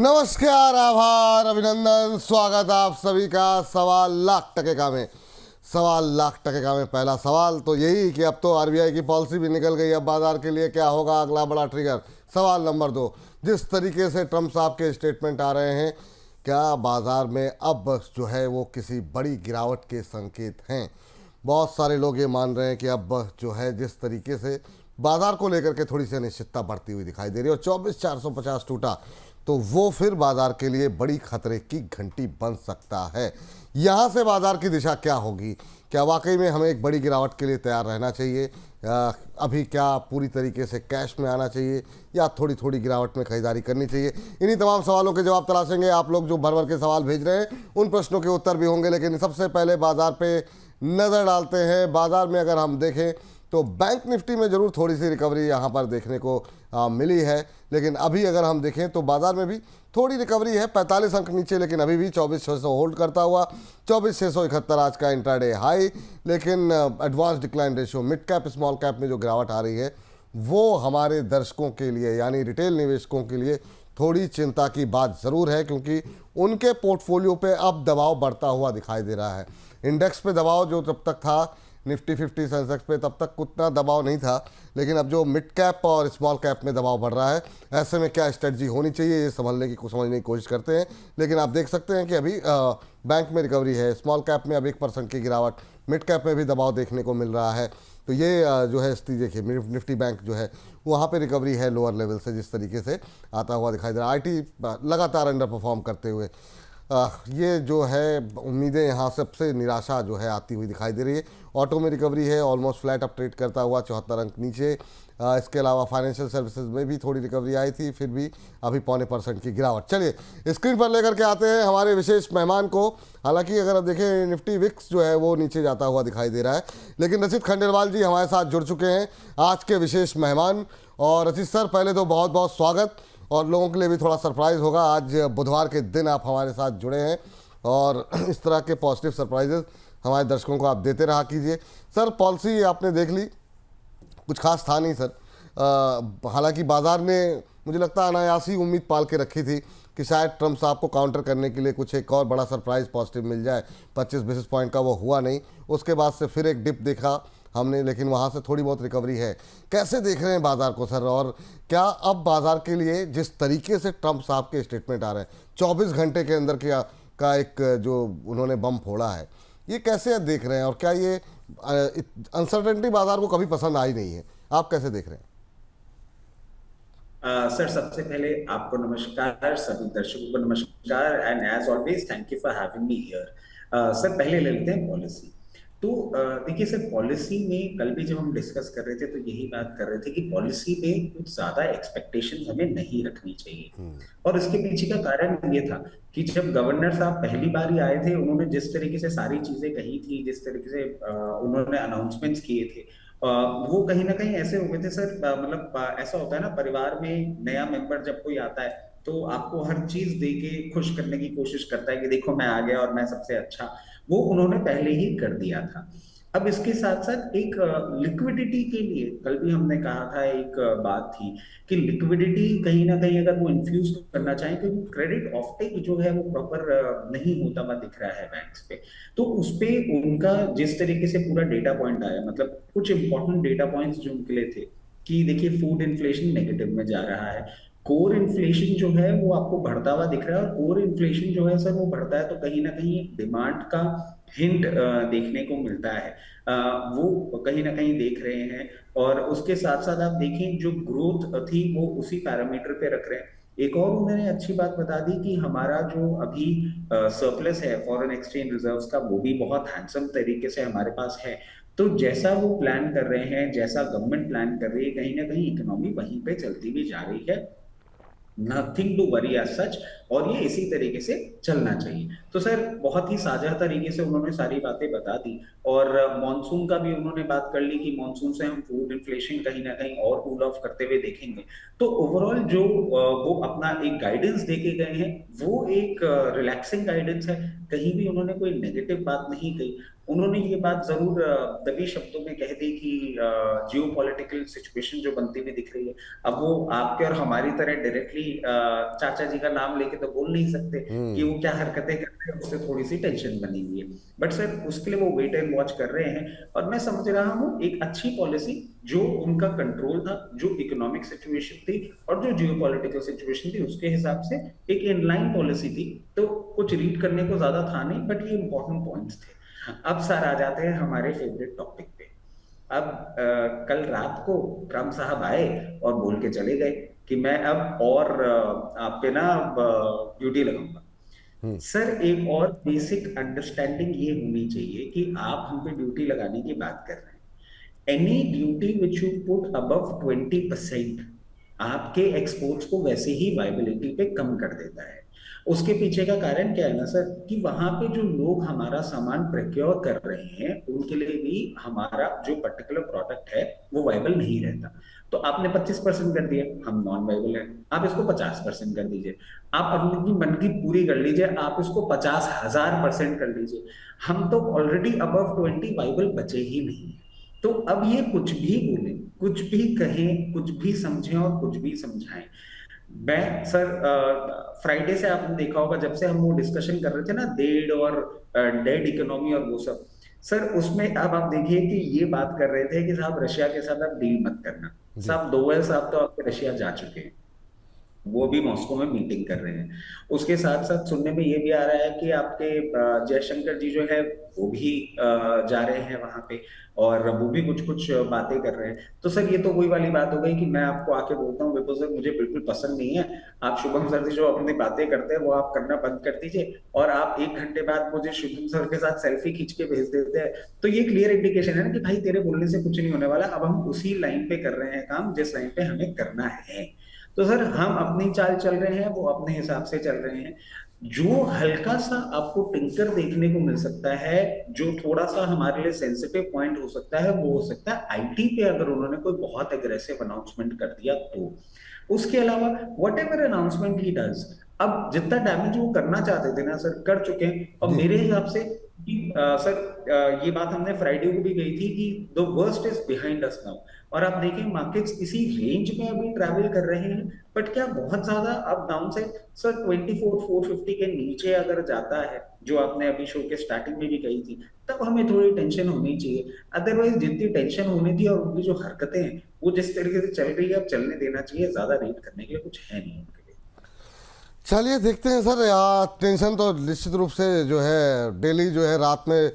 नमस्कार, आभार, अभिनंदन, स्वागत आप सभी का सवाल लाख टके का में। सवाल लाख टके का में पहला सवाल तो यही कि अब तो आरबीआई की पॉलिसी भी निकल गई, अब बाजार के लिए क्या होगा अगला बड़ा ट्रिगर। सवाल नंबर 2, जिस तरीके से ट्रम्प साहब के स्टेटमेंट आ रहे हैं, क्या बाजार में अब जो है वो किसी बड़ी गिरावट के संकेत हैं। बहुत सारे लोग ये मान रहे हैं कि अब जो है जिस तरीके से बाजार को लेकर के थोड़ी सी अनिश्चितता बढ़ती हुई दिखाई दे रही है और 24,450 टूटा तो वो फिर बाजार के लिए बड़ी खतरे की घंटी बन सकता है। यहाँ से बाजार की दिशा क्या होगी, क्या वाकई में हमें एक बड़ी गिरावट के लिए तैयार रहना चाहिए, अभी क्या पूरी तरीके से कैश में आना चाहिए या थोड़ी थोड़ी गिरावट में खरीदारी करनी चाहिए। इन्हीं तमाम सवालों के जवाब तलाशेंगे। आप लोग जो भर भर के सवाल भेज रहे हैं उन प्रश्नों के उत्तर भी होंगे, लेकिन सबसे पहले बाजार पे नज़र डालते हैं। बाजार में अगर हम देखें तो बैंक निफ्टी में ज़रूर थोड़ी सी रिकवरी यहाँ पर देखने को मिली है, लेकिन अभी अगर हम देखें तो बाजार में भी थोड़ी रिकवरी है, 45 अंक नीचे, लेकिन अभी भी 24,600 होल्ड करता हुआ 24,671 आज का इंट्राडे हाई। लेकिन advance decline ratio mid cap small cap में जो गिरावट आ रही है वो हमारे दर्शकों के लिए यानी रिटेल निवेशकों के लिए थोड़ी चिंता की बात ज़रूर है, क्योंकि उनके पोर्टफोलियो पे अब दबाव बढ़ता हुआ दिखाई दे रहा है। इंडेक्स पे दबाव जो तब तक था निफ्टी 50 सेंसेक्स पे तब तक उतना दबाव नहीं था, लेकिन अब जो मिड कैप और स्मॉल कैप में दबाव बढ़ रहा है, ऐसे में क्या स्ट्रेटजी होनी चाहिए ये समझने की कोशिश करते हैं। लेकिन आप देख सकते हैं कि अभी बैंक में रिकवरी है, स्मॉल कैप में अब 1% की गिरावट, मिड कैप में भी दबाव देखने को मिल रहा है। तो ये जो है स्थिति देखिए, निफ्टी बैंक जो है वहाँ पे रिकवरी है लोअर लेवल से जिस तरीके से आता हुआ दिखाई दे रहा है। आईटी लगातार अंडर परफॉर्म करते हुए ये जो है उम्मीदें यहाँ सबसे निराशा जो है आती हुई दिखाई दे रही है। ऑटो में रिकवरी है, ऑलमोस्ट फ्लैट अप ट्रेड करता हुआ 74 अंक नीचे। इसके अलावा फाइनेंशियल सर्विसेज में भी थोड़ी रिकवरी आई थी, फिर भी अभी 0.25% की गिरावट। चलिए स्क्रीन पर लेकर के आते हैं हमारे विशेष मेहमान को। हालांकि अगर आप देखें निफ्टी विक्स जो है वो नीचे जाता हुआ दिखाई दे रहा है, लेकिन रचित खंडेलवाल जी हमारे साथ जुड़ चुके हैं, आज के विशेष मेहमान। और रचित सर, पहले तो बहुत बहुत स्वागत, और लोगों के लिए भी थोड़ा सरप्राइज़ होगा, आज बुधवार के दिन आप हमारे साथ जुड़े हैं और इस तरह के पॉजिटिव सरप्राइजेस हमारे दर्शकों को आप देते रहा कीजिए। सर, पॉलिसी आपने देख ली, कुछ खास था नहीं सर। हालांकि बाजार ने मुझे लगता है अनायासी उम्मीद पाल के रखी थी कि शायद ट्रम्प साहब को काउंटर करने के लिए कुछ एक और बड़ा सरप्राइज पॉजिटिव मिल जाए। 25 बेसिस पॉइंट का वो हुआ नहीं, उसके बाद से फिर एक डिप देखा हमने, लेकिन वहाँ से थोड़ी बहुत रिकवरी है। कैसे देख रहे हैं बाजार को सर, और क्या अब बाजार के लिए जिस तरीके से ट्रम्प साहब के स्टेटमेंट आ रहे हैं 24 घंटे के अंदर का एक जो उन्होंने बम फोड़ा है, ये कैसे देख रहे हैं, और क्या ये अनसर्टेनिटी बाजार को कभी पसंद आई नहीं है, आप कैसे देख रहे हैं? सर, सबसे पहले आपको नमस्कार, सभी दर्शकों को नमस्कार, and as always thank you for having me here. Sir, पहले ले लेते हैं पॉलिसी। तो देखिए सर, पॉलिसी में कल भी जब हम डिस्कस कर रहे थे तो यही बात कर रहे थे कि पॉलिसी में कुछ ज्यादा एक्सपेक्टेशंस हमें नहीं रखनी चाहिए। और इसके पीछे का कारण ये था कि जब गवर्नर साहब पहली बार ही आए थे, उन्होंने जिस तरीके से सारी चीजें कही थी, जिस तरीके से उन्होंने अनाउंसमेंट्स किए थे, वो कहीं ना कहीं ऐसे हो गए थे सर। मतलब ऐसा होता है ना, परिवार में नया मेंबर जब कोई आता है तो आपको हर चीज दे के खुश करने की कोशिश करता है कि देखो मैं आ गया और मैं सबसे अच्छा। वो उन्होंने पहले ही कर दिया था। अब इसके साथ साथ एक लिक्विडिटी के लिए कल भी हमने कहा था, एक बात थी कि लिक्विडिटी कहीं ना कहीं अगर वो इन्फ्यूज करना चाहें, क्योंकि क्रेडिट ऑफटेक जो है वो प्रॉपर नहीं होता हुआ दिख रहा है बैंक्स पे। तो उस पे उनका जिस तरीके से पूरा डेटा पॉइंट आया, मतलब कुछ इंपॉर्टेंट डेटा पॉइंट्स जो उनके लिए थे कि देखिए फूड इन्फ्लेशन नेगेटिव में जा रहा है, कोर इन्फ्लेशन जो है वो आपको बढ़ता हुआ दिख रहा है, और कोर इन्फ्लेशन जो है सर वो बढ़ता है तो कहीं ना कहीं डिमांड का हिंट देखने को मिलता है। वो कहीं ना कहीं देख रहे हैं। और उसके साथ साथ आप देखें जो ग्रोथ थी वो उसी पैरामीटर पे रख रहे हैं। एक और उन्होंने अच्छी बात बता दी कि हमारा जो अभी सरप्लस है फॉरेन एक्सचेंज रिजर्व्स का, वो भी बहुत हैंडसम तरीके से हमारे पास है। तो जैसा वो प्लान कर रहे हैं, जैसा गवर्नमेंट प्लान कर रही है, कहीं ना कहीं इकोनॉमी वहीं पे चलती भी जा रही है। Nothing to worry as such. और ये इसी तरीके से चलना चाहिए। तो सर बहुत ही साझा तरीके से उन्होंने सारी बातें बता दी, और मॉनसून का भी उन्होंने बात कर ली कि मॉनसून से हम फूड इन्फ्लेशन कहीं ना कहीं और कूल ऑफ करते हुए देखेंगे। तो ओवरऑल जो वो अपना एक गाइडेंस दे के गए हैं, वो एक रिलैक्सिंग गाइडेंस है। कहीं भी उन्होंने कोई नेगेटिव बात नहीं कही। उन्होंने ये बात जरूर दबी शब्दों में कह दी कि जियो पॉलिटिकल सिचुएशन जो बनती हुई दिख रही है, अब वो आपके और हमारी तरह डायरेक्टली चाचा जी का नाम लेके तो बोल नहीं सकते कि वो क्या हरकतें करते हैं, उससे थोड़ी सी टेंशन बनी हुई है। बट सर उसके लिए वो वेट एंड वॉच कर रहे हैं, और मैं समझ रहा हूँ एक अच्छी पॉलिसी जो उनका कंट्रोल था, जो इकोनॉमिक सिचुएशन थी और जो जियो पॉलिटिकल सिचुएशन थी, उसके हिसाब से एक इनलाइन पॉलिसी थी। तो कुछ रीड करने को ज्यादा था नहीं, बट ये इंपॉर्टेंट पॉइंट्स थे। अब सर आ जाते हैं हमारे फेवरेट टॉपिक पे। अब कल रात को ट्रम्प साहब आए और बोल के चले गए कि मैं अब और आप पे ना ड्यूटी लगाऊंगा। सर एक और बेसिक अंडरस्टैंडिंग ये होनी चाहिए कि आप हम पे ड्यूटी लगाने की बात कर रहे हैं। Any duty which you put above 20% आपके एक्सपोर्ट्स को वैसे ही वायबिलिटी पे कम कर देता है। उसके पीछे का कारण क्या है ना सर, कि वहां पे जो लोग हमारा सामान प्रोक्योर कर रहे हैं उनके लिए भी हमारा जो पर्टिकुलर प्रोडक्ट है वो वायबल नहीं रहता। तो आपने 25% कर दिया, हम नॉन वायबल है, आप इसको 50% कर दीजिए। आप अपनी मन की पूरी कर लीजिए, आप इसको 50,000% कर लीजिए, हम तो ऑलरेडी अबव 20 वायबल बचे ही नहीं। तो अब ये कुछ भी बोले, कुछ भी कहें, कुछ भी समझें और कुछ भी समझाएं। मैं सर फ्राइडे से आपने देखा होगा, जब से हम वो डिस्कशन कर रहे थे ना डेड और डेड इकोनॉमी और वो सब, सर उसमें अब आप देखिए कि ये बात कर रहे थे कि साहब रशिया के साथ आप डील मत करना। जी। साहब दोवेल साहब तो आपके रशिया जा चुके हैं, वो भी मॉस्को में मीटिंग कर रहे हैं। उसके साथ साथ सुनने में ये भी आ रहा है कि आपके जयशंकर जी जो है वो भी जा रहे हैं वहां पे, और वो भी कुछ कुछ बातें कर रहे हैं। तो सर ये तो वही वाली बात हो गई कि मैं आपको आके बोलता हूँ विपुल सर मुझे बिल्कुल पसंद नहीं है, आप शुभम सर जी जो अपनी बातें करते हैं वो आप करना बंद कर दीजिए, और आप 1 घंटे बाद मुझे शुभम सर के साथ सेल्फी खींच के भेज देते हैं। तो ये क्लियर इंडिकेशन है ना कि भाई तेरे बोलने से कुछ नहीं होने वाला, अब हम उसी लाइन पे कर रहे हैं काम जिस लाइन पे हमें करना है। तो सर हम अपनी चाल चल रहे हैं, वो अपने हिसाब से चल रहे हैं। जो हल्का सा आपको टिंकर देखने को मिल सकता है, जो थोड़ा सा हमारे लिए सेंसिटिव पॉइंट हो सकता है, वो हो सकता है आईटी पे अगर उन्होंने कोई बहुत एग्रेसिव अनाउंसमेंट कर दिया तो। उसके अलावा what ever announcement he does, अब जितना डैमेज वो करना चाहते थे ना सर कर चुके हैं। और जी। मेरे हिसाब से सर ये बात हमने फ्राइडे को भी कही थी कि the worst is behind us now. और आप देखें मार्केट्स इसी रेंज में अभी ट्रैवल कर रहे हैं, बट क्या बहुत ज्यादा अब डाउन साइड सर 24,450 के नीचे अगर जाता है, जो आपने अभी शो के स्टार्टिंग में भी कही थी, तब हमें थोड़ी टेंशन होनी चाहिए। अदरवाइज जितनी टेंशन होनी थी और उनकी जो हरकतें हैं वो जिस तरीके से चल रही है, अब चलने देना चाहिए, ज्यादा रेट करने के लिए कुछ है नहीं उनके लिए। चलिए देखते हैं सर। टेंशन तो निश्चित रूप से जो है डेली जो है रात में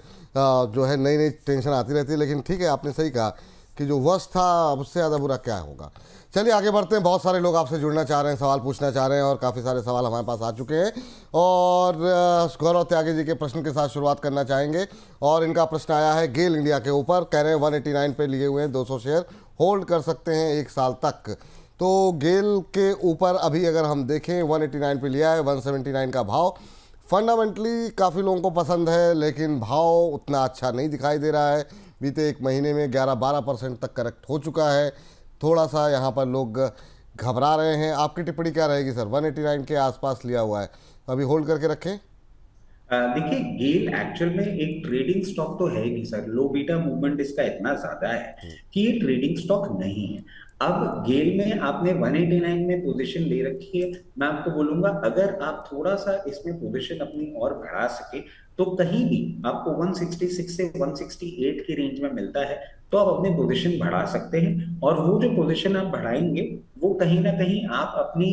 जो है नई नई टेंशन आती रहती है, लेकिन ठीक है आपने सही कहा कि जो वर्स्ट था उससे ज़्यादा बुरा क्या होगा। चलिए आगे बढ़ते हैं। बहुत सारे लोग आपसे जुड़ना चाह रहे हैं, सवाल पूछना चाह रहे हैं, और काफ़ी सारे सवाल हमारे पास आ चुके हैं। और गौरव त्यागी जी के प्रश्न के साथ शुरुआत करना चाहेंगे। और इनका प्रश्न आया है गेल इंडिया के ऊपर, कह रहे हैं 189 पे लिए हुए हैं, 200 शेयर होल्ड कर सकते हैं 1 साल तक। तो गेल के ऊपर अभी अगर हम देखें 189 पे लिया है, 179 का भाव फंडामेंटली काफ़ी लोगों को पसंद है, लेकिन भाव उतना अच्छा नहीं दिखाई दे रहा है। बीते 1 महीने में 11-12% तक करेक्ट हो चुका है। थोड़ा सा यहाँ पर लोग घबरा रहे हैं। आपकी टिप्पणी क्या रहेगी सर? 189 के आसपास लिया हुआ है, अभी होल्ड करके रखें? देखिए गेल एक्चुअल में एक ट्रेडिंग स्टॉक तो है ही नहीं सर, लो बीटा मूवमेंट इसका इतना ज्यादा है कि ये ट्रेडिंग स्टॉक नहीं है। अब गेल में आपने 189 में पोजीशन ले रखी है, मैं आपको बोलूंगा अगर आप थोड़ा सा इसमें पोजीशन अपनी और बढ़ा सके तो कहीं भी आपको 166 से 168 की रेंज में मिलता है, तो आप अपनी पोजीशन बढ़ा सकते हैं। और वो जो पोजीशन आप बढ़ाएंगे वो कहीं ना कहीं आप अपनी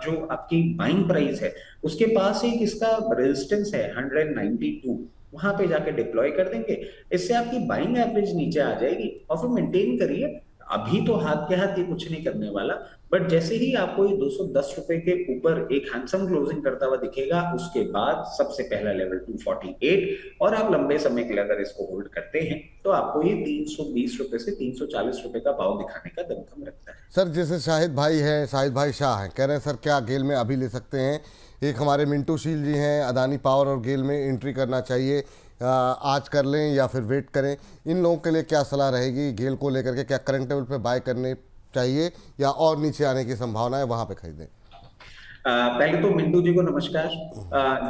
जो आपकी बाइंग प्राइस है उसके पास एक इसका रेजिस्टेंस है 192, वहां पे जाके डिप्लॉय कर देंगे। इससे आपकी बाइंग एवरेज नीचे आ जाएगी और फिर मेंटेन करिए। अभी तो हाथ के हाथ ये कुछ नहीं करने वाला, बट जैसे ही आपको ये 210 रुपए के ऊपर एक हैंडसम क्लोजिंग करता हुआ दिखेगा, उसके बाद सबसे पहला लेवल 248, और आप लंबे समय के लिए अगर इसको होल्ड करते हैं तो आपको ये 320 रुपए से 340 रुपए का भाव दिखाने का दमखम रखता है। सर जैसे शाहिद भाई हैं, शाहिद भाई शाह हैं, कह रहे हैं सर क्या गेल में अभी ले सकते हैं? एक हमारे मिंटू शील जी हैं, अदानी पावर और गेल में एंट्री करना चाहिए, आज कर लें या फिर वेट करें? इन लोगों के लिए क्या सलाह रहेगी गेल को लेकर के? क्या करंट लेवल पे बाय करने चाहिए या और नीचे आने की संभावना है, वहां पे खरीदें? पहले तो मिंटू जी को नमस्कार।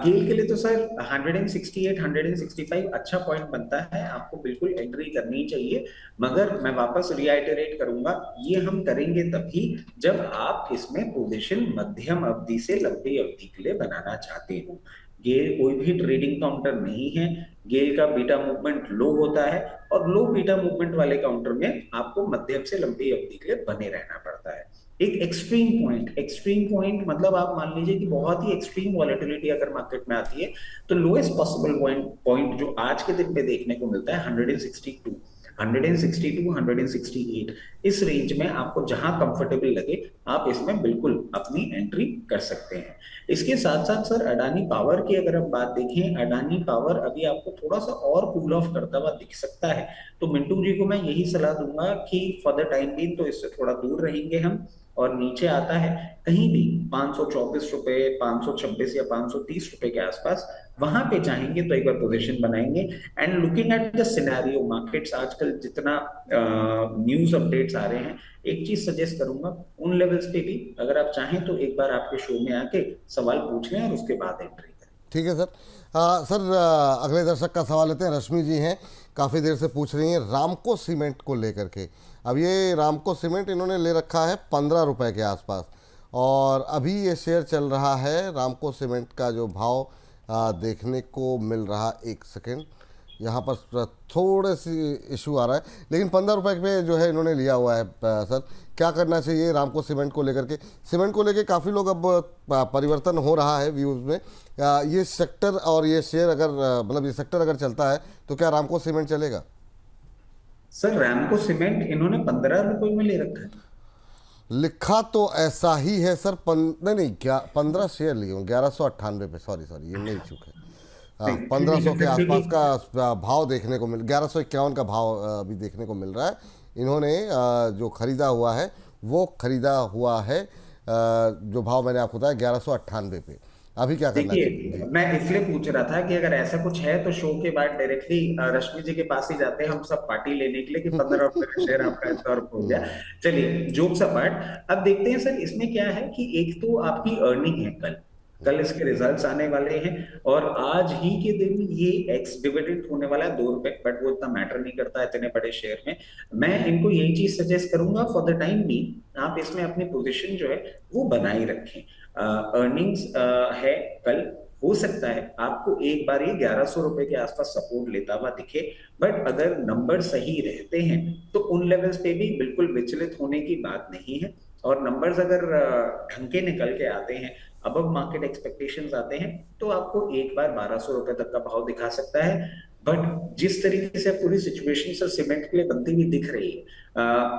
गेल के लिए तो सर 168 165 अच्छा पॉइंट बनता है, आपको बिल्कुल एंट्री करनी चाहिए। मगर मैं वापस रिआइटरेट करूंगा, ये हम करेंगे तभी जब आप इसमें पोजीशन मध्यम अवधि से लंबी अवधि के लिए बनाना चाहते हो। गेल कोई भी ट्रेडिंग काउंटर नहीं है। गेल का बीटा मूवमेंट लो होता है, और लो बीटा मूवमेंट वाले काउंटर में आपको मध्यम से लंबी अवधि के लिए बने रहना पड़ता है। एक एक्सट्रीम पॉइंट मतलब आप मान लीजिए कि बहुत ही एक्सट्रीम वॉलेटिलिटी अगर मार्केट में आती है, तो लोएस्ट पॉसिबल पॉइंट जो आज के दिन पे देखने को मिलता है 162 162 168, इस रेंज में आपको जहां कंफर्टेबल लगे आप इसमें बिल्कुल अपनी एंट्री कर सकते हैं। इसके साथ साथ सर अडानी पावर की अगर हम बात देखें, अडानी पावर अभी आपको थोड़ा सा और कूल ऑफ करता हुआ दिख सकता है। तो मिंटू जी को मैं यही सलाह दूंगा कि फॉर द टाइम बीइंग तो इससे थोड़ा दूर रहेंगे हम, और नीचे आता है कहीं भी 524 रुपए, 526 या 530 रुपए के आसपास, वहां पे चाहेंगे तो एक बार पोजीशन बनाएंगे। And looking at the scenario markets, आजकल जितना न्यूज अपडेट्स आ रहे हैं, एक चीज सजेस्ट करूंगा, उन लेवल्स पे भी अगर आप चाहें तो एक बार आपके शो में आके सवाल पूछ लें और उसके बाद एंट्री करें। ठीक है सर। सर अगले दर्शक का सवाल लेते हैं। रश्मि जी हैं, काफ़ी देर से पूछ रही हैं रामको सीमेंट को लेकर के। अब ये रामको सीमेंट इन्होंने ले रखा है 15 रुपए के आसपास, और अभी ये शेयर चल रहा है। रामको सीमेंट का जो भाव देखने को मिल रहा, एक सेकेंड, यहाँ पर थोड़े सी इशू आ रहा है, लेकिन 15 रुपए पे जो है इन्होंने लिया हुआ है। सर क्या करना चाहिए रामको सीमेंट को लेकर के? सीमेंट को लेकर काफ़ी लोग अब परिवर्तन हो रहा है व्यूज़ में। ये सेक्टर और ये शेयर अगर मतलब ये सेक्टर अगर चलता है तो क्या रामको सीमेंट चलेगा? सर रैमको सीमेंट इन्होंने 15 रुपए में ले रखा है। लिखा तो ऐसा ही है सर। नहीं नहीं, 15 शेयर लिए हूँ 1198 पे। सॉरी ये मेरी चूक है। नहीं, 1500 के ठीक आसपास है। का भाव देखने को मिल, 1151 का भाव अभी देखने को मिल रहा है। इन्होंने जो खरीदा हुआ है वो खरीदा हुआ है, जो भाव मैंने आपको बताया 1198 पे। अभी क्या करना चाहिए देखिए जी? मैं इसलिए पूछ रहा था कि अगर ऐसा कुछ है तो शो के बाद डायरेक्टली रश्मि जी के पास ही जाते हैं हम सब पार्टी लेने के लिए कि 15 रुपए का शेयर आपका इस तौर पर हो गया। चलिए जोक्स अपार्ट, अब देखते हैं सर इसमें क्या है कि एक तो आपकी अर्निंग है, कल कल इसके रिजल्ट्स आने वाले हैं, और आज ही के दिन ये एक्स डिविडेंड होने वाला है 2 रुपए, बट वो इतना मैटर नहीं करता इतने बड़े शेयर में। मैं इनको यही चीज सजेस्ट करूंगा, फॉर द टाइम भी आप इसमें अपनी पोजीशन जो है वो बनाई रखें। अर्निंग्स है कल, हो सकता है आपको एक बार ये 1100 रुपए के आसपास सपोर्ट लेता हुआ दिखे, बट अगर नंबर सही रहते हैं तो उन लेवल्स पे भी बिल्कुल विचलित होने की बात नहीं है। और नंबर्स अगर ढंग के निकल के आते हैं, अबव मार्केट एक्सपेक्टेशंस आते हैं, तो आपको एक बार 1200 रुपए तक का भाव दिखा सकता है। बट जिस तरीके से पूरी सिचुएशन सर सीमेंट के लिए बनती हुई दिख रही है,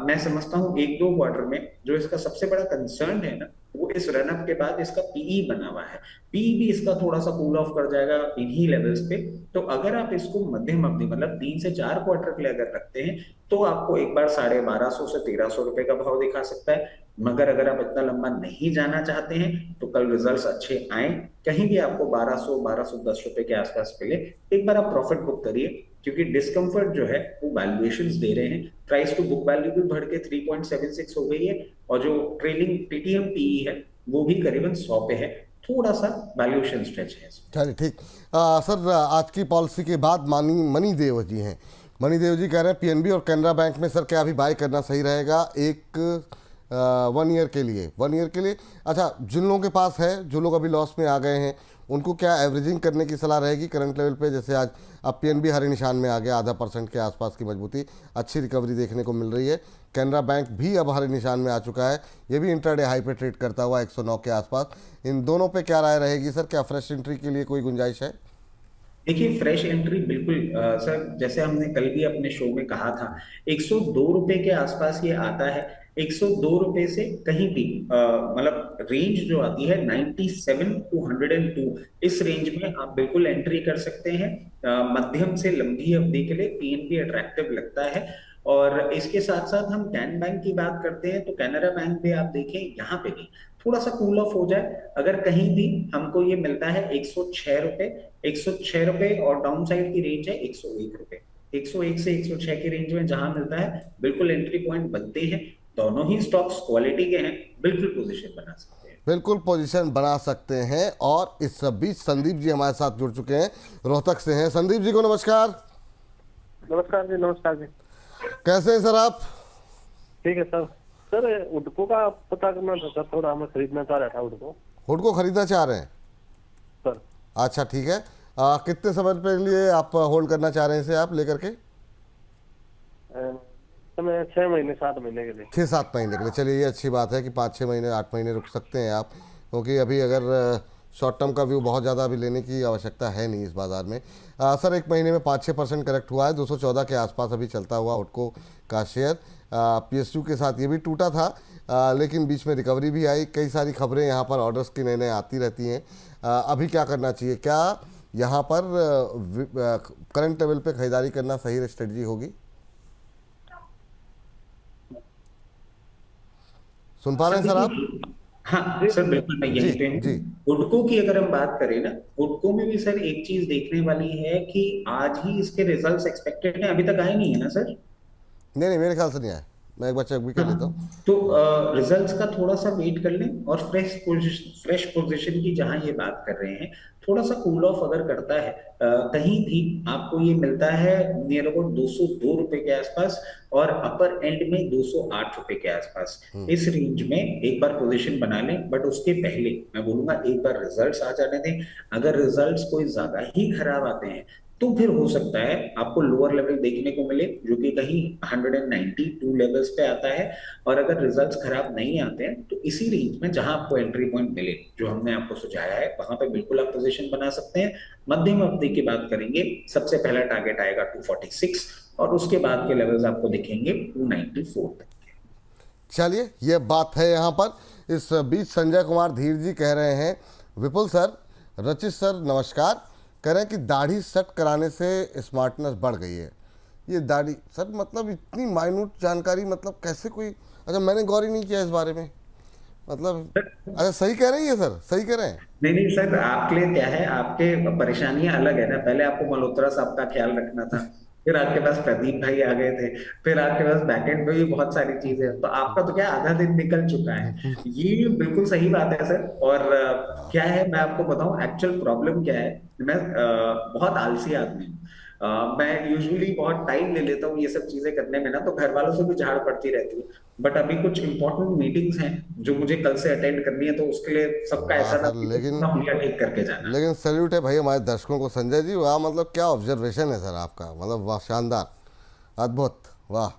मैं समझता हूँ एक दो क्वार्टर में जो इसका सबसे बड़ा कंसर्न है ना, वो इस रनअप के बाद इसका पीई बना हुआ है। पीई भी इसका थोड़ा सा कूल ऑफ कर जाएगा इन्हीं लेवल्स पे। तो अगर आप इसको मध्यम अवधि मतलब 3 से 4 क्वार्टर के लिए अगर रखते हैं, तो आपको एक बार 1250 से 1300 रुपए का भाव दिखा सकता है। मगर अगर आप इतना लंबा नहीं जाना चाहते हैं तो कल रिजल्ट्स अच्छे आए, कहीं भी आपको 1200 1210 रुपए के आसपास मिले, एक बार आप प्रॉफिट बुक करिए, क्योंकि डिस्कम्फर्ट जो है वो वैल्यूएशंस दे रहे हैं। प्राइस टू बुक वैल्यू भी बढ़ के 3.76 हो गई है, और जो ट्रेलिंग टीटीएम पीई है वो भी करीबन 100 पे है। थोड़ा सा वैल्यूएशन स्ट्रेच है। चलिए ठीक। सर आज की पॉलिसी के बाद मनी देव जी हैं। मनी देव जी कह रहे हैं पीएनबी और कैनरा बैंक में सर क्या अभी बाय करना सही रहेगा एक 1 ईयर के लिए? 1 ईयर के लिए अच्छा, जिन लोगों के पास है, जो लोग अभी लॉस में आ गए हैं, उनको क्या एवरेजिंग करने की सलाह रहेगी करंट लेवल पे? जैसे आज अब पीएनबी हरे निशान में आ गया, आधा % के आसपास की मजबूती, अच्छी रिकवरी देखने को मिल रही है। कैनरा बैंक भी अब हरे निशान में आ चुका है, ये भी इंट्राडे हाई पे ट्रेड करता हुआ 109 के आसपास। इन दोनों पे क्या राय रहेगी सर? क्या फ्रेश एंट्री के लिए कोई गुंजाइश है? देखिए फ्रेश एंट्री बिल्कुल सर, जैसे हमने कल भी अपने शो में कहा था, 102 रुपए के आसपास ये आता है। 102 रुपए से कहीं भी मतलब रेंज जो आती है 97 टू 102, इस रेंज में आप बिल्कुल एंट्री कर सकते हैं। मध्यम से लंबी अवधि के लिए पीएनबी अट्रैक्टिव लगता है। और इसके साथ साथ हम कैन बैंक की बात करते हैं तो कैनरा बैंक भी आप देखें, यहाँ पे भी थोड़ा सा कूल ऑफ हो जाए अगर कहीं भी हमको ये मिलता है 106 रुपए। 106 रुपए और डाउन साइड की रेंज है 101 रुपए। 101 से 106 की रेंज में जहां मिलता है बिल्कुल एंट्री पॉइंट बनते हैं। दोनों ही स्टॉक्स क्वालिटी के हैं, बिल्कुल पोजीशन बना सकते हैं। बिल्कुल पोजीशन बना सकते हैं। और इस बीच संदीप जी हमारे साथ जुड़ चुके हैं, रोहतक से हैं। संदीप जी को नमस्कार। नमस्कार जी। नमस्कार जी। कैसे हैं सर आप? ठीक है सर। सर उडको का पता करना था सर, थोड़ा हमें खरीदना चाह रहा था उडको। हुड को खरीदना चाह रहे हैं सर अच्छा ठीक है। कितने समय के लिए आप होल्ड करना चाह रहे हैं इसे आप लेकर के? समय 6 महीने 7 महीने के लिए। 6-7 महीने के लिए, चलिए ये अच्छी बात है कि 5-6 महीने 8 महीने रुक सकते हैं आप, क्योंकि अभी अगर शॉर्ट टर्म का व्यू बहुत ज़्यादा अभी लेने की आवश्यकता है नहीं इस बाज़ार में। सर एक महीने में 5-6% करेक्ट हुआ है, 214 के आसपास अभी चलता हुआ हुडको का शेयर। पीएसयू के साथ ये भी टूटा था, लेकिन बीच में रिकवरी भी आई। कई सारी खबरें यहाँ पर ऑर्डर्स की नए नए आती रहती हैं। अभी क्या करना चाहिए? क्या यहाँ पर करंट लेवल पे खरीदारी करना सही स्ट्रेटजी होगी? सुन पा रहे हैं सर आप? हाँ सर, बिल्कुल मैं जी यहीं पे जी। हूँ। हुडको की अगर हम बात करें ना, हुडको में भी सर एक चीज देखने वाली है कि आज ही इसके रिजल्ट्स एक्सपेक्टेड हैं, अभी तक आए नहीं है ना सर। नहीं नहीं, मेरे ख्याल से नहीं आया, मैं एक बार चेक भी कर लेता हूँ। हाँ, तो रिजल्ट्स का थोड़ा सा वेट कर लें और फ्रेश पोजीशन की जहां ये बात कर रहे हैं, थोड़ा सा कूल ऑफ अगर करता है कहीं भी आपको ये मिलता है नियर अबाउट 202 रुपए के आसपास और अपर एंड में 208 रुपए के आसपास। इस रेंज में एक बार पोजीशन बना लें, बट उसके पहले मैं बोलूंगा एक बार रिजल्ट्स आ जाने दें। अगर रिजल्ट्स कोई ज्यादा ही खराब आते हैं तो फिर हो सकता है आपको लोअर लेवल देखने को मिले, जो कि कहीं 192 लेवल्स पे आता है। और अगर रिजल्ट्स खराब नहीं आते हैं तो इसी रेंज में जहां आपको एंट्री पॉइंट मिले, जो हमने आपको सुझाया है, वहां पे बिल्कुल आप पोजीशन बना सकते हैं। मध्यम अवधि की बात करेंगे, सबसे पहला टारगेट आएगा 246 और उसके बाद के लेवल्स आपको दिखेंगे 294 तक। चलिए ये बात है यहाँ पर। इस बीच संजय कुमार धीर जी कह रहे हैं, विपुल सर, रचित सर नमस्कार, कह रहे हैं कि दाढ़ी सेट कराने से स्मार्टनेस बढ़ गई है। ये दाढ़ी सर मतलब इतनी माइन्यूट जानकारी, मतलब कैसे कोई, अच्छा मैंने गौर ही नहीं किया इस बारे में, मतलब अच्छा सही कह रहे हैं ये सर, सही कह रहे हैं? नहीं नहीं सर, आपके लिए क्या है, आपके परेशानियां अलग है ना। पहले आपको मल्होत्रा साहब का ख्याल रखना था, फिर आपके पास प्रदीप भाई आ गए थे, फिर आपके पास बैकएंड में भी बहुत सारी चीजें हैं। तो आपका तो क्या आधा दिन निकल चुका है। ये बिल्कुल सही बात है सर। और क्या है, मैं आपको बताऊं एक्चुअल प्रॉब्लम क्या है। मैं बहुत आलसी आदमी हूँ। मैं यूजुअली बहुत टाइम ले लेता हूँ ये सब चीजें करने में ना, तो घर वालों से भी झाड़ पड़ती रहती है। बट अभी कुछ इंपॉर्टेंट मीटिंग्स हैं जो मुझे कल से अटेंड करनी है, तो उसके लिए सबका वाह ऐसा ना सर, लेकिन हुलिया ठीक करके जाना। लेकिन सैल्यूट है भाई हमारे दर्शकों को संजय जी, वाह, मतलब क्या ऑब्जर्वेशन है सर आपका, मतलब वाह, शानदार, अद्भुत, वाह।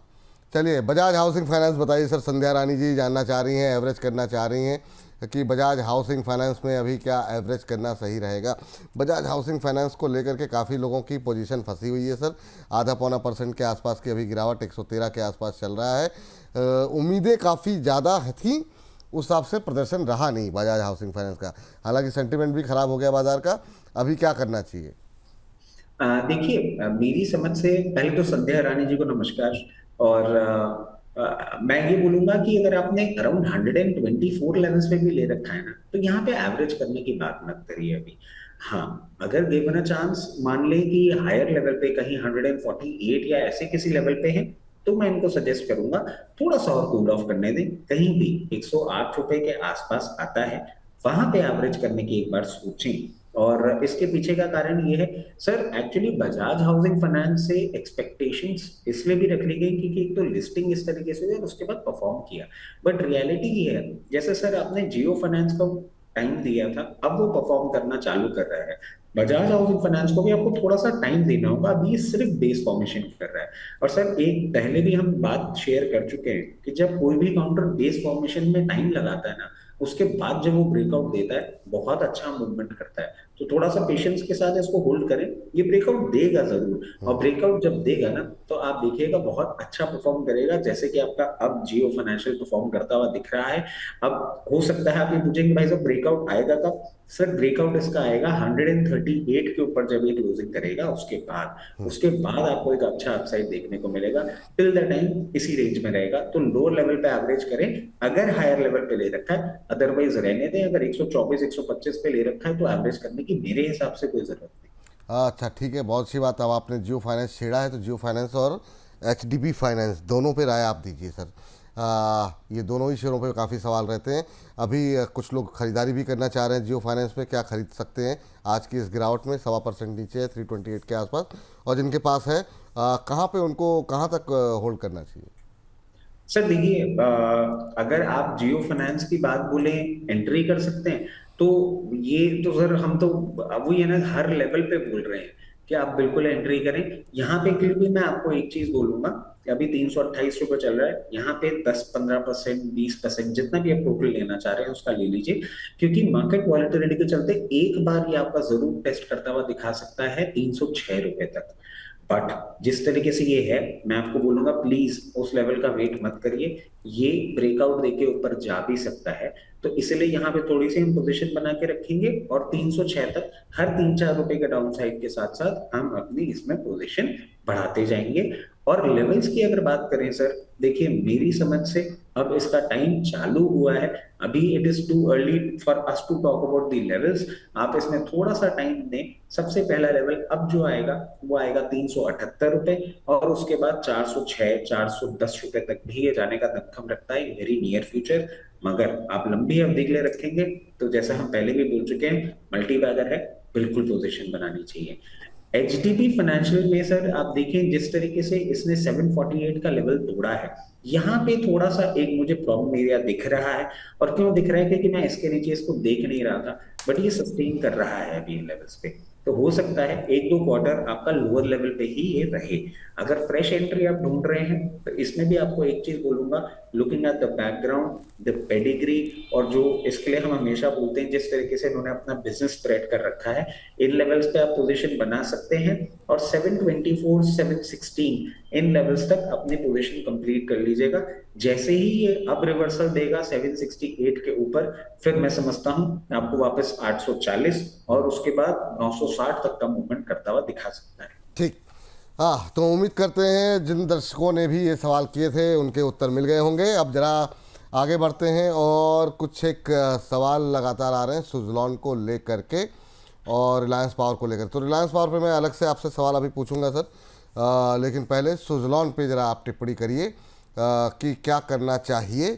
चलिए बजाज हाउसिंग फाइनेंस बताइए सर, संध्या रानी जी जानना चाह रही हैं, एवरेज करना चाह रही हैं कि बजाज हाउसिंग फाइनेंस में अभी क्या एवरेज करना सही रहेगा। बजाज हाउसिंग फाइनेंस को लेकर के काफ़ी लोगों की पोजीशन फंसी हुई है सर, आधा पौना % के आसपास की अभी गिरावट 113 के आसपास चल रहा है। उम्मीदें काफ़ी ज़्यादा थी, उस हिसाब से प्रदर्शन रहा नहीं बजाज हाउसिंग फाइनेंस का, हालांकि सेंटिमेंट भी खराब हो गया बाजार का। अभी क्या करना चाहिए? देखिए, मेरी समझ से पहले तो संध्या रानी जी को नमस्कार। और मैं ये बोलूंगा कि अगर आपने अराउंड 124 लेवल्स पे भी ले रखा है ना, तो यहाँ पे एवरेज करने की बात मत करिए अभी। हाँ, अगर गिवन अ चांस मान लें कि हायर लेवल पे कहीं 148 या ऐसे किसी लेवल पे है, तो मैं इनको सजेस्ट करूंगा थोड़ा सा और कूल ऑफ करने दें। कहीं भी 108 रुपए के आसपास आता है, वहां पे एवरेज करने की एक बार सोचें। और इसके पीछे का कारण ये है sir, actually Bajaj housing finance से एक्सपेक्टेशंस इसलिए भी रख ली गई क्योंकि एक तो लिस्टिंग इस तरीके से हुई और उसके बाद परफॉर्म किया। बट रियलिटी ये है, जैसे सर आपने जियो फाइनेंस को टाइम दिया था, अब वो परफॉर्म करना चालू कर रहा है। बजाज हाउसिंग फाइनेंस को भी आपको थोड़ा सा टाइम देना होगा, अभी ये सिर्फ बेस फॉर्मेशन कर रहा है। और सर एक पहले भी हम बात शेयर कर चुके हैं कि जब कोई भी काउंटर बेस फॉर्मेशन में टाइम लगाता है ना, उसके बाद जब वो ब्रेकआउट देता है बहुत अच्छा मूवमेंट करता है। तो थोड़ा सा पेशेंस के साथ इसको होल्ड करें, ये ब्रेकआउट देगा जरूर, और ब्रेकआउट जब देगा ना तो आप देखिएगा बहुत अच्छा परफॉर्म करेगा, जैसे कि आपका अब जियो फाइनेंशियल परफॉर्म करता हुआ दिख रहा है। अब हो सकता है आप ये पूछेंगे भाई साहब ब्रेकआउट आएगा कब? सर ब्रेकआउट इसका आएगा 138 के ऊपर जब ये क्लोजिंग करेगा, उसके बाद आपको एक अच्छा अपसाइड देखने को मिलेगा। टिल द टाइम इसी रेंज में रहेगा, तो लोअर लेवल पे एवरेज करें अगर हायर लेवल पे ले रखा है, अदरवाइज रहने दें। अगर 124 125 पे ले रखा है तो एवरेज करने की मेरे हिसाब से कोई जरूरत नहीं। अच्छा ठीक है, बहुत अच्छी बात। अब आपने जियो फाइनेंस छेड़ा है तो जियो फाइनेंस और एचडीबी फाइनेंस दोनों पे राय आप दीजिए सर। ये दोनों ही शेयरों पे काफ़ी सवाल रहते हैं। अभी कुछ लोग खरीदारी भी करना चाह रहे हैं जियो फाइनेंस पे, क्या खरीद सकते हैं आज की इस गिरावट में? 1.25% नीचे है, 328 के आसपास, और जिनके पास है कहाँ पे उनको कहाँ तक होल्ड करना चाहिए? सर देखिए, अगर आप जियो फाइनेंस की बात बोले एंट्री कर सकते हैं, तो ये तो सर हम तो अब वही है ना, हर लेवल पे बोल रहे हैं कि आप बिल्कुल एंट्री करें। यहाँ पे के लिए भी मैं आपको एक चीज बोलूंगा कि अभी 328 रुपये चल रहा है, यहाँ पे 10-15%, 20% जितना भी आप टोटल लेना चाह रहे हैं उसका ले लीजिए, क्योंकि मार्केट वॉलेटिलिटी के चलते एक बार ये आपका जरूर टेस्ट करता हुआ दिखा सकता है 306 रुपये तक। बट जिस तरीके से ये है, मैं आपको बोलूंगा प्लीज उस लेवल का वेट मत करिए, ये ब्रेकआउट देके ऊपर जा भी सकता है। तो इसलिए यहाँ पे थोड़ी सी हम पोजीशन बना के रखेंगे, और 306 तक हर 3-4 रुपए के डाउन साइड के साथ साथ हम अपनी इसमें पोजीशन बढ़ाते जाएंगे। और लेवल्स की अगर बात करें सर, देखिए मेरी समझ से अब इसका टाइम चालू हुआ है, अभी it is too early for us to talk about the levels. आप इसमें थोड़ा सा टाइम दें। सबसे पहला लेवल अब जो आएगा वो आएगा 378 रुपए, और उसके बाद 406 410 रुपए तक भी ये जाने का दमखम रखता है वेरी नियर फ्यूचर। मगर आप लंबी अवधि के लिए रखेंगे तो जैसा हम पहले भी बोल चुके हैं, मल्टी बैगर है, बिल्कुल पोजीशन बनानी चाहिए। एचडीबी फाइनेंशियल में सर आप देखें जिस तरीके से इसने 748 का लेवल तोड़ा है, यहाँ पे थोड़ा सा एक मुझे प्रॉब्लम एरिया दिख रहा है। और क्यों दिख रहा है? क्योंकि मैं इसके नीचे इसको देख नहीं रहा था, बट ये सस्टेन कर रहा है अभी इन लेवल्स पे। तो हो सकता है 1-2 क्वार्टर आपका लोअर लेवल पे ही ये रहे। अगर फ्रेश एंट्री आप ढूंढ रहे हैं तो इसमें भी आपको एक चीज बोलूंगा, looking at the background, the pedigree, और जो इसके लिए हम हमेशा बोलते हैं जिस तरीके से इन्होंने अपना बिजनेस स्प्रेड कर रखा है, इन लेवल्स पे आप पोजीशन बना सकते हैं। और 724 716 इन लेवल्स तक अपनी पोजीशन कंप्लीट कर लीजिएगा। जैसे ही ये अब रिवर्सल देगा 768 के ऊपर, फिर मैं समझता हूं आपको वापस 840 और उसके बाद 960 तक का मूवमेंट करता हुआ दिखा सकता है। ठीक। हाँ, तो उम्मीद करते हैं जिन दर्शकों ने भी ये सवाल किए थे उनके उत्तर मिल गए होंगे। अब जरा आगे बढ़ते हैं, और कुछ एक सवाल लगातार आ रहे हैं सुज़लॉन को लेकर के और रिलायंस पावर को लेकर। तो रिलायंस पावर पे मैं अलग से आपसे सवाल अभी पूछूंगा सर, लेकिन पहले सुज़लॉन पे ज़रा आप टिप्पणी करिए कि क्या करना चाहिए।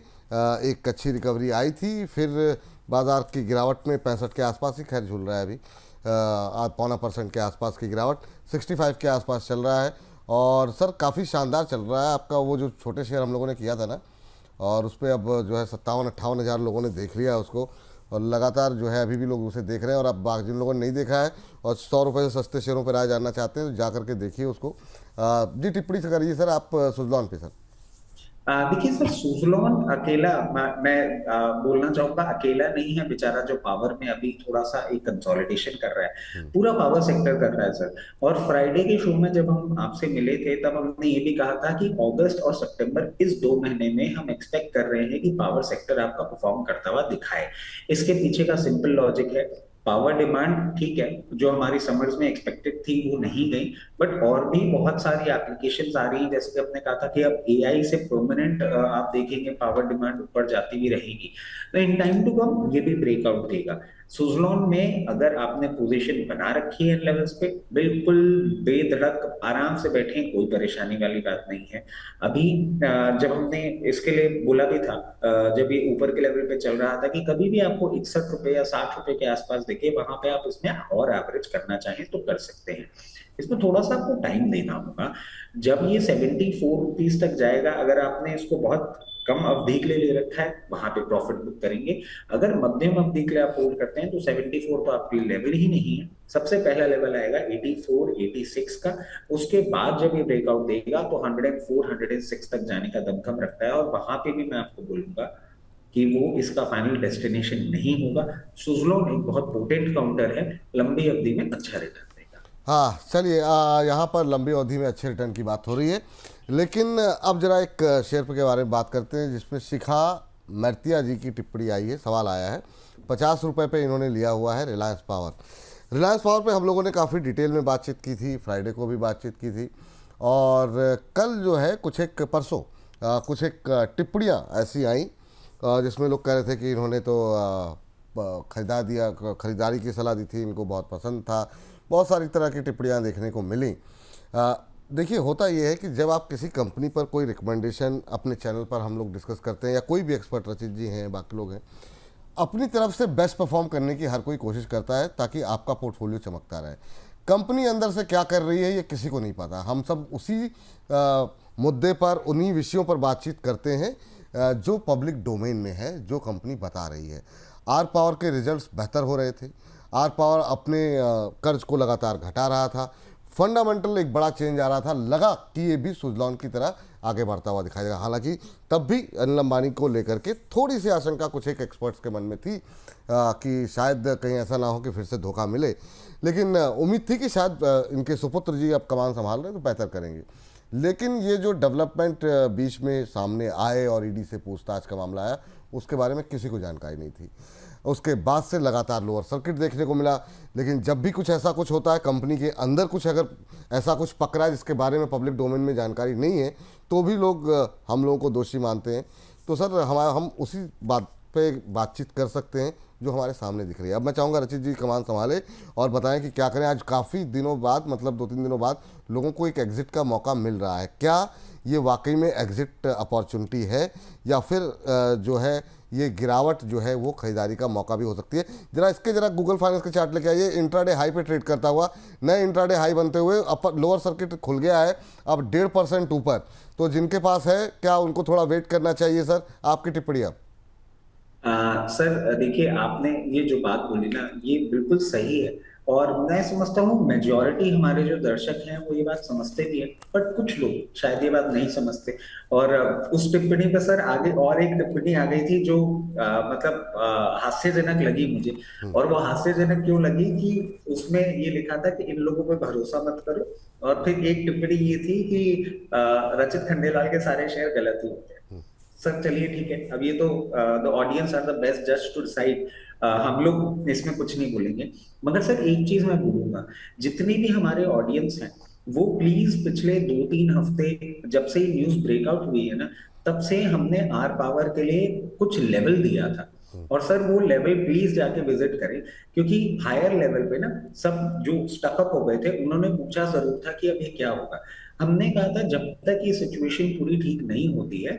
एक अच्छी रिकवरी आई थी, फिर बाज़ार की गिरावट में 65 के आसपास ही खैर झूल रहा है अभी, आज 0.25% के आसपास की गिरावट, 65 के आसपास चल रहा है। और सर काफ़ी शानदार चल रहा है आपका वो जो छोटे शेयर हम लोगों ने किया था ना, और उस पर अब जो है 57-58 हज़ार लोगों ने देख लिया उसको, और लगातार जो है अभी भी लोग उसे देख रहे हैं। और अब बाकी जिन लोगों ने नहीं देखा है और 100 रुपये से सस्ते शेयरों पर राय जानना चाहते हैं तो जा करके देखिए उसको। जी टिप्पणी से करिए सर आप सुज़लॉन पे सर। देखिए सर, सुजलॉन अकेला, मैं बोलना चाहूंगा अकेला नहीं है बेचारा, जो पावर में अभी थोड़ा सा एक कंसोलिडेशन कर रहा है, पूरा पावर सेक्टर कर रहा है सर। और फ्राइडे के शो में जब हम आपसे मिले थे तब हमने ये भी कहा था कि अगस्त और सितंबर इस 2 महीने में हम एक्सपेक्ट कर रहे हैं कि पावर सेक्टर आपका परफॉर्म करता हुआ दिखाए। इसके पीछे का सिंपल लॉजिक है, पावर डिमांड ठीक है जो हमारी समर्स में एक्सपेक्टेड थी वो नहीं गई, बट और भी बहुत सारी एप्लीकेशंस आ रही हैं। जैसे कि आपने कहा था कि अब एआई से परमानेंट आप देखेंगे पावर डिमांड ऊपर जाती भी रहेगी, तो इन टाइम टू कम ये भी ब्रेकआउट देगा। सुजलॉन में अगर आपने पोजीशन बना रखी है इन लेवल्स पे, बिल्कुल बेधड़क आराम से बैठे, कोई परेशानी वाली बात नहीं है। अभी जब हमने इसके लिए बोला भी था, जब ये ऊपर के लेवल पे चल रहा था, कि कभी भी आपको 61 रुपए या 60 रुपए के आसपास दिखे, वहां पे आप इसमें और एवरेज करना चाहें तो कर सकते हैं। इसमें थोड़ा सा आपको टाइम देना होगा। जब ये 74 रुपीज तक जाएगा, अगर आपने इसको बहुत कम अवधि के लिए ले रखा है, वहां पे प्रॉफिट बुक करेंगे। अगर मध्यम अवधि के लिए आप होल्ड करते हैं तो 74 तो आपके लेवल ही नहीं है। सबसे पहला लेवल आएगा 84 86 का, उसके बाद जब ये ब्रेकआउट देगा तो 104 106 तक जाने का दमखम रखता है। और वहां पे भी मैं आपको बोलूंगा कि वो इसका फाइनल डेस्टिनेशन नहीं होगा। सुजलॉन एक बहुत पोटेंट काउंटर है, लंबी अवधि में अच्छा रिटर्न देगा। हाँ चलिए, यहाँ पर लंबी अवधि में अच्छे रिटर्न की बात हो रही है, लेकिन अब जरा एक शेयर के बारे में बात करते हैं जिसमें शिखा मैत्तिया जी की टिप्पणी आई है, सवाल आया है। 50 रुपये पे इन्होंने लिया हुआ है रिलायंस पावर। रिलायंस पावर पे हम लोगों ने काफ़ी डिटेल में बातचीत की थी, फ्राइडे को भी बातचीत की थी, और कल जो है कुछ एक परसों कुछ एक टिप्पणियाँ ऐसी आई जिसमें लोग कह रहे थे कि इन्होंने तो खरीदारी की सलाह दी थी, इनको बहुत पसंद था। बहुत सारी तरह की टिप्पणियाँ देखने को मिली। देखिए, होता ये है कि जब आप किसी कंपनी पर कोई रिकमेंडेशन अपने चैनल पर हम लोग डिस्कस करते हैं, या कोई भी एक्सपर्ट, रचित जी हैं, बाकी लोग हैं, अपनी तरफ से बेस्ट परफॉर्म करने की हर कोई कोशिश करता है ताकि आपका पोर्टफोलियो चमकता रहे। कंपनी अंदर से क्या कर रही है ये किसी को नहीं पता। हम सब उसी मुद्दे पर, उन्हीं विषयों पर बातचीत करते हैं जो पब्लिक डोमेन में है, जो कंपनी बता रही है। आर पावर के रिजल्ट्स बेहतर हो रहे थे। आर पावर अपने कर्ज को लगातार घटा रहा था। फंडामेंटल एक बड़ा चेंज आ रहा था, लगा कि ये भी सुजलॉन की तरह आगे बढ़ता हुआ दिखाई देगा। हालांकि तब भी अनिल अंबानी को लेकर के थोड़ी सी आशंका कुछ एक एक्सपर्ट्स के मन में थी कि शायद कहीं ऐसा ना हो कि फिर से धोखा मिले, लेकिन उम्मीद थी कि शायद इनके सुपुत्र जी अब कमान संभाल रहे हैं तो बेहतर करेंगे। लेकिन ये जो डेवलपमेंट बीच में सामने आए और ईडी से पूछताछ का मामला आया, उसके बारे में किसी को जानकारी नहीं थी। उसके बाद से लगातार लोअर सर्किट देखने को मिला। लेकिन जब भी कुछ ऐसा कुछ होता है, कंपनी के अंदर कुछ अगर ऐसा कुछ पकड़ा है जिसके बारे में पब्लिक डोमेन में जानकारी नहीं है, तो भी लोग हम लोगों को दोषी मानते हैं। तो सर, हम उसी बात पे बातचीत कर सकते हैं जो हमारे सामने दिख रही है। अब मैं चाहूँगा रचित जी कमान संभाले और बताएं कि क्या करें। आज काफ़ी दिनों बाद, मतलब 2-3 दिनों बाद लोगों को एक एग्जिट का मौका मिल रहा है। क्या ये वाकई में एग्जिट अपॉर्चुनिटी है, या फिर जो है ये गिरावट जो है वो खरीदारी का मौका भी हो सकती है? जरा गूगल फाइनेंस के चार्ट लेके आइए। इंट्राडे हाई पे ट्रेड करता हुआ, नए इंट्राडे हाई बनते हुए अपर लोअर सर्किट खुल गया है अब 1.5% ऊपर। तो जिनके पास है, क्या उनको थोड़ा वेट करना चाहिए? सर, आपकी टिप्पणी अब। सर देखिए, आपने ये जो बात बोली ना, ये बिल्कुल सही है, और मैं समझता हूँ मेजॉरिटी हमारे जो दर्शक हैं वो ये बात समझते भी हैं, बट कुछ लोग शायद ये बात नहीं समझते। और उस टिप्पणी पर सर आगे और एक टिप्पणी आ गई थी जो मतलब हास्यजनक लगी मुझे। और वो हास्यजनक क्यों लगी कि उसमें ये लिखा था कि इन लोगों पे भरोसा मत करो, और फिर एक टिप्पणी ये थी कि रचित खंडेलाल के सारे शेयर गलत ही होते हैं। सर चलिए ठीक है, अब ये तो the audience are the best जज टू डिसाइड, हम लोग इसमें कुछ नहीं बोलेंगे। मगर सर एक चीज मैं बोलूंगा, जितने भी हमारे ऑडियंस हैं वो प्लीज पिछले 2-3 हफ्ते जब से ये न्यूज ब्रेकआउट हुई है ना, तब से हमने आर पावर के लिए कुछ लेवल दिया था, और सर वो लेवल प्लीज जाके विजिट करें, क्योंकि हायर लेवल पे ना सब जो स्टकअप हो गए थे उन्होंने पूछा जरूर था कि अब ये क्या होगा। हमने कहा था जब तक ये सिचुएशन पूरी ठीक नहीं होती है,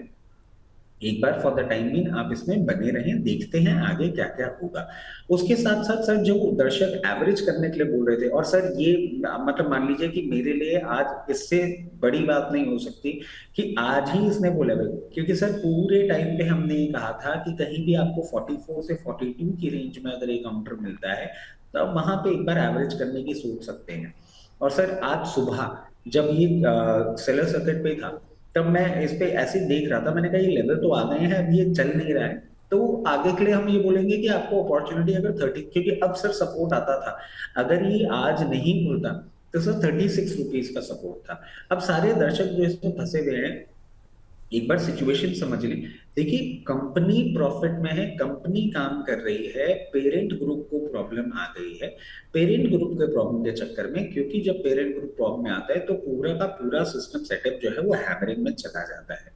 एक बार फॉर द टाइम बीइंग आप इसमें बने रहें, देखते हैं आगे क्या क्या होगा। उसके साथ साथ सर जो दर्शक एवरेज करने के लिए बोल रहे थे, और सर ये मतलब मान लीजिए कि मेरे लिए आज इससे बड़ी बात नहीं हो सकती कि आज ही इसने वो लेवल, क्योंकि सर पूरे टाइम पे हमने ये कहा था कि कहीं भी आपको 44 से 42 की रेंज में अगर एक काउंटर मिलता है तो आप वहां पे एक बार एवरेज करने की सोच सकते हैं। और सर आज सुबह जब ये सेलर सर्किट पे था, तब मैं इस पे ऐसे ही देख रहा था, मैंने कहा ये लेवल तो आ गए हैं, अब ये चल नहीं रहा है, तो आगे के लिए हम ये बोलेंगे कि आपको अपॉर्चुनिटी अगर 30, क्योंकि अब सर सपोर्ट आता था, अगर ये आज नहीं खुलता तो सर 36 रुपीज का सपोर्ट था। अब सारे दर्शक जो इसमें फंसे हुए हैं, एक बार सिचुएशन समझ लें। देखिए, कंपनी प्रॉफिट में है, कंपनी काम कर रही है, पेरेंट ग्रुप को प्रॉब्लम आ गई है। पेरेंट ग्रुप के प्रॉब्लम के चक्कर में, क्योंकि जब पेरेंट ग्रुप प्रॉब्लम में आता है तो पूरा का पूरा सिस्टम सेटअप जो है वो हैमरिंग में चला जाता है,